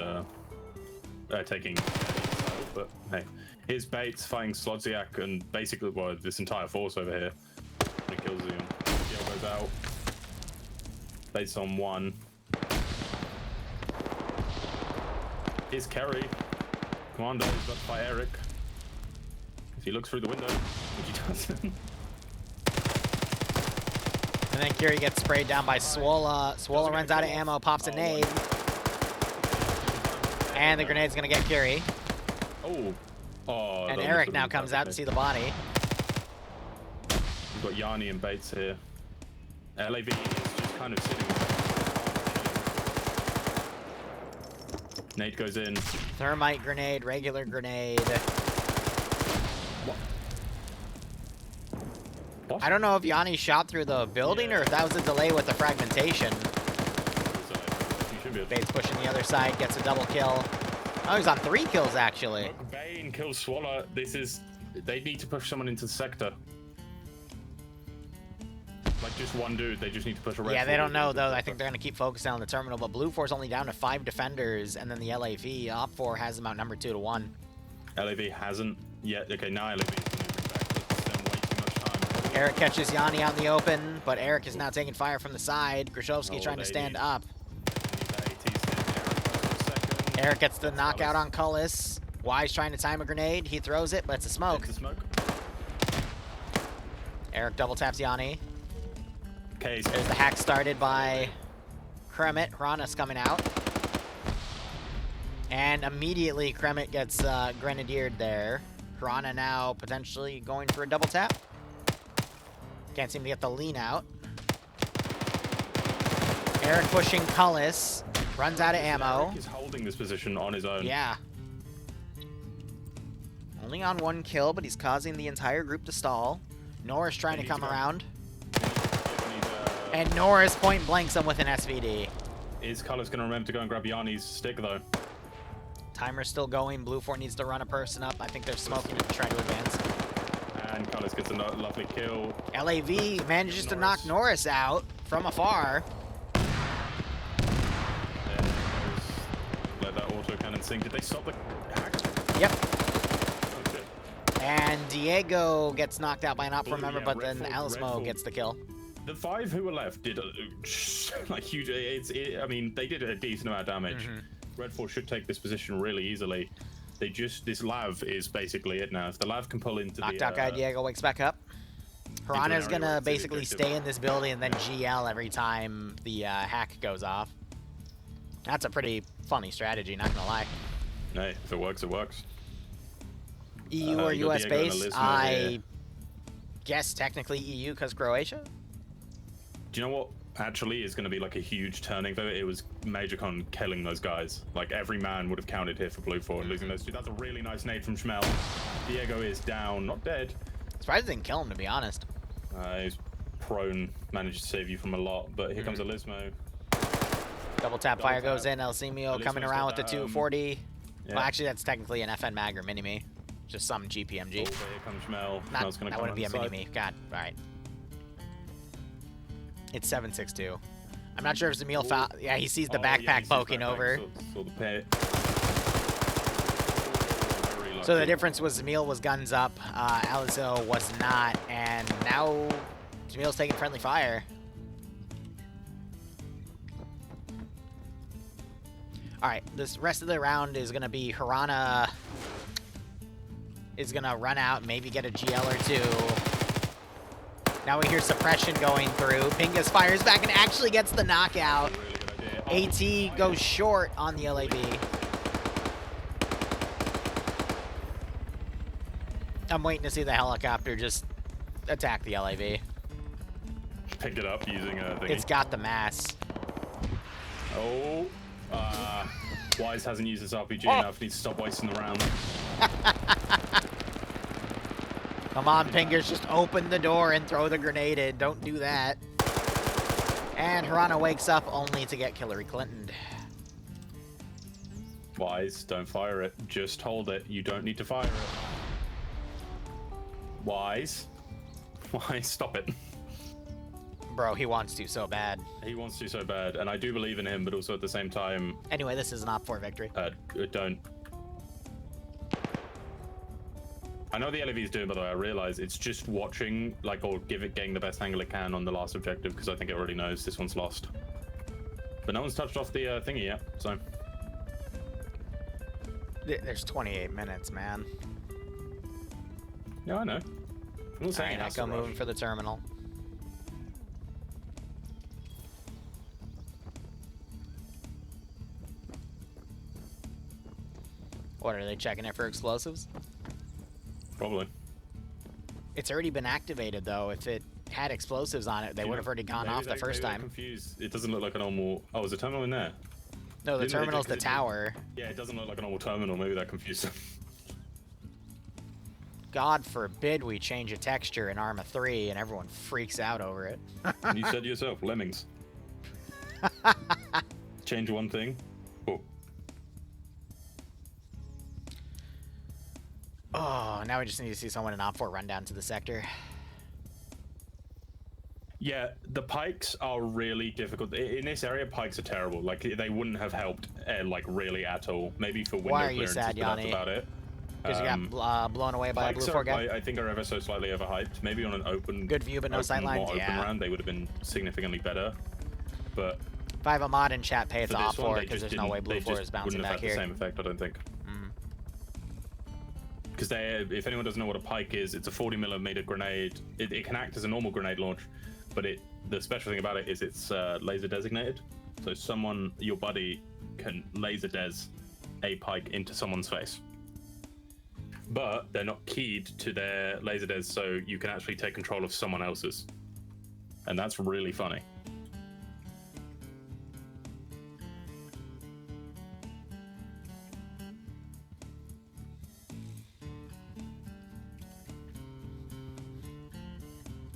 taking but hey. His baits fighting Slodziak and basically, well, this entire force over here. He kills him. Gil goes out. Baits on one. Here's Kerry. Commando is about to fight Eric. If he looks through the window, which he doesn't. And then Curie gets sprayed down by Swola. Swola runs out of ammo, pops a nade. And the grenade's gonna get Curie. Oh, and Eric now comes out to see the body. We've got Yanni and Bates here. LAV is just kind of sitting. Nade goes in. Thermite grenade, regular grenade. What? I don't know if Yanni shot through the building or if that was a delay with the fragmentation. Bates pushing the other side, gets a double kill. Oh, he's on 3 kills actually. Bane kills Swallow. They need to push someone into the sector. Like just one dude, they just need to push a red. Yeah, they don't know though. I think they're gonna keep focusing on the terminal, but Blue 4's only down to 5 defenders, and then the LAV, Op 4 has them outnumbered 2-1. LAV hasn't yet. Okay, now LAV is gonna bring back. It's them way too much time. Eric catches Yanni out in the open, but Eric is now taking fire from the side. Grishowski trying to stand up. Eric gets the knockout on Cullis. Wise trying to time a grenade. He throws it, but it's a smoke. Eric double taps Yanni. Okay, there's the hack started by Kremit. Hrana's coming out. And immediately Kremit gets grenadiered there. Hrana now potentially going for a double tap. Can't seem to get the lean out. Eric pushing Cullis. Runs out of ammo. Eric is holding this position on his own. Yeah. Only on 1 kill, but he's causing the entire group to stall. Norris trying to come around. And Norris point blanks him with an SVD. Is Cullis going to remember to go and grab Yanni's stick, though? Timer's still going. Blue 4 needs to run a person up. I think they're smoking to try to advance. And Cullis gets a lovely kill. LAV manages to knock Norris out from afar. Let that autocannon sink. Did they stop the hack? Yep. Oh, shit. And Diego gets knocked out by an op member, but then Alismo gets the kill. The 5 who were left did like huge. I mean, they did a decent amount of damage. Red 4 should take this position really easily. This Lav is basically it now. If the Lav can pull into knocked out guy Diego wakes back up. Hrana's gonna basically stay in this building and then GL every time the hack goes off. That's a pretty funny strategy, not gonna lie. Hey, if it works, it works. EU or US base? I guess technically EU because Croatia. Do you know what actually is going to be like a huge turning though? It was MajorCon killing those guys. Like every man would have counted here for Blue 4 and losing those 2. That's a really nice nade from Schmel. Diego is down, not dead. Surprised they didn't kill him, to be honest. He's prone, managed to save you from a lot, but here comes Alismo. Double tap fire goes in. El Simio coming around with the 240. Yeah. Well, actually, that's technically an FN mag or mini-me. Just some GPMG. Oh, here comes Schmel. That wouldn't be a mini-me. God, all right. It's 762. I'm not sure if Zamil found. Yeah, he sees the backpack poking over. Saw the pit. So the difference was Zamil was guns up, Alizo was not, and now Zamil's taking friendly fire. All right, this rest of the round is gonna be Hrana is gonna run out, maybe get a GL or 2. Now we hear suppression going through. Pingus fires back and actually gets the knockout. AT goes short on the LAV. I'm waiting to see the helicopter just attack the LAV. Pick it up using a thingy. It's got the mass. Oh, Wise hasn't used his RPG enough. Needs to stop wasting the round. Come on, Pingers, just open the door and throw the grenade in. Don't do that. And Hrana wakes up only to get Hillary Clinton. Wise, don't fire it. Just hold it. You don't need to fire it. Wise, stop it. Bro, he wants to so bad. He wants to so bad, and I do believe in him, but also at the same time... Anyway, this is an Op 4 victory. Don't. I know the LAV is doing, by the way, I realize it's just watching, like, or getting the best angle it can on the last objective, because I think it already knows this one's lost. But no one's touched off the thingy yet, so... There's 28 minutes, man. Yeah, I know. I'm not saying Alright, Echo moving for the terminal. What, are they checking it for explosives? Probably. It's already been activated, though. If it had explosives on it, they would have already gone off the first time. Confused. It doesn't look like a normal... Oh, is a terminal in there? No, the terminal's the tower. Yeah, it doesn't look like a normal terminal. Maybe that confused them. God forbid we change a texture in Arma 3 and everyone freaks out over it. You said yourself, lemmings. Change one thing. Oh. Oh, now we just need to see someone in Op4 run down to the sector. Yeah, the pikes are really difficult. In this area, pikes are terrible. Like, they wouldn't have helped, like, really at all. Maybe for window clearances, but that's about it. Because you got blown away by a blue 4 guy? I think are ever so slightly overhyped. Maybe on an open... Good view, but no sight lines? Open round, they would have been significantly better. But... If I have a mod in chat, pay it's Op4, because there's no way blue 4 is bouncing back here. Wouldn't have had the same effect, I don't think. Because if anyone doesn't know what a pike is, it's a 40mm grenade. It can act as a normal grenade launch, but the special thing about it is it's laser designated. So your buddy, can laser des a pike into someone's face. But they're not keyed to their laser des, so you can actually take control of someone else's. And that's really funny.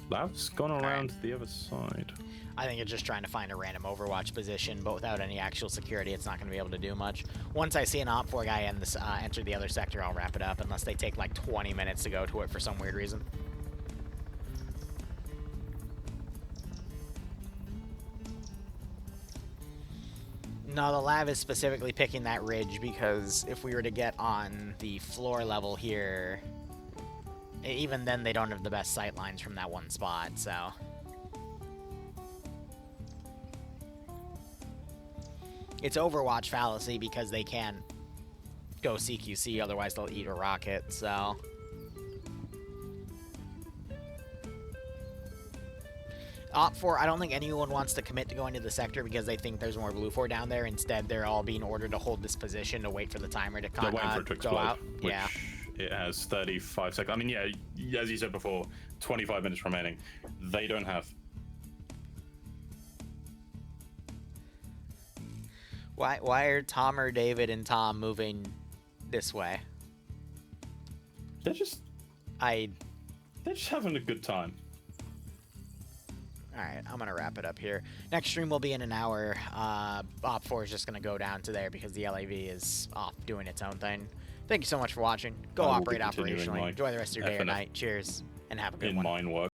That's gone around the other side. I think it's just trying to find a random Overwatch position, but without any actual security, it's not going to be able to do much. Once I see an Op4 guy enter the other sector, I'll wrap it up, unless they take like 20 minutes to go to it for some weird reason. No, the lab is specifically picking that ridge because if we were to get on the floor level here, even then they don't have the best sight lines from that one spot, so... It's Overwatch fallacy because they can't go CQC, otherwise they'll eat a rocket, so... Op4, I don't think anyone wants to commit to going to the sector because they think there's more Blue 4 down there. Instead, they're all being ordered to hold this position to wait for the timer to go out. Which yeah. It has 35 seconds. I mean, yeah, as you said before, 25 minutes remaining. They don't have... Why are Tom or David and Tom moving this way? They're just having a good time. Alright, I'm gonna wrap it up here. Next stream will be in an hour. Op4 is just gonna go down to there because the LAV is off doing its own thing. Thank you so much for watching. Go operate operationally. Enjoy the rest of your day or night. Cheers, and have a good one. In mine work.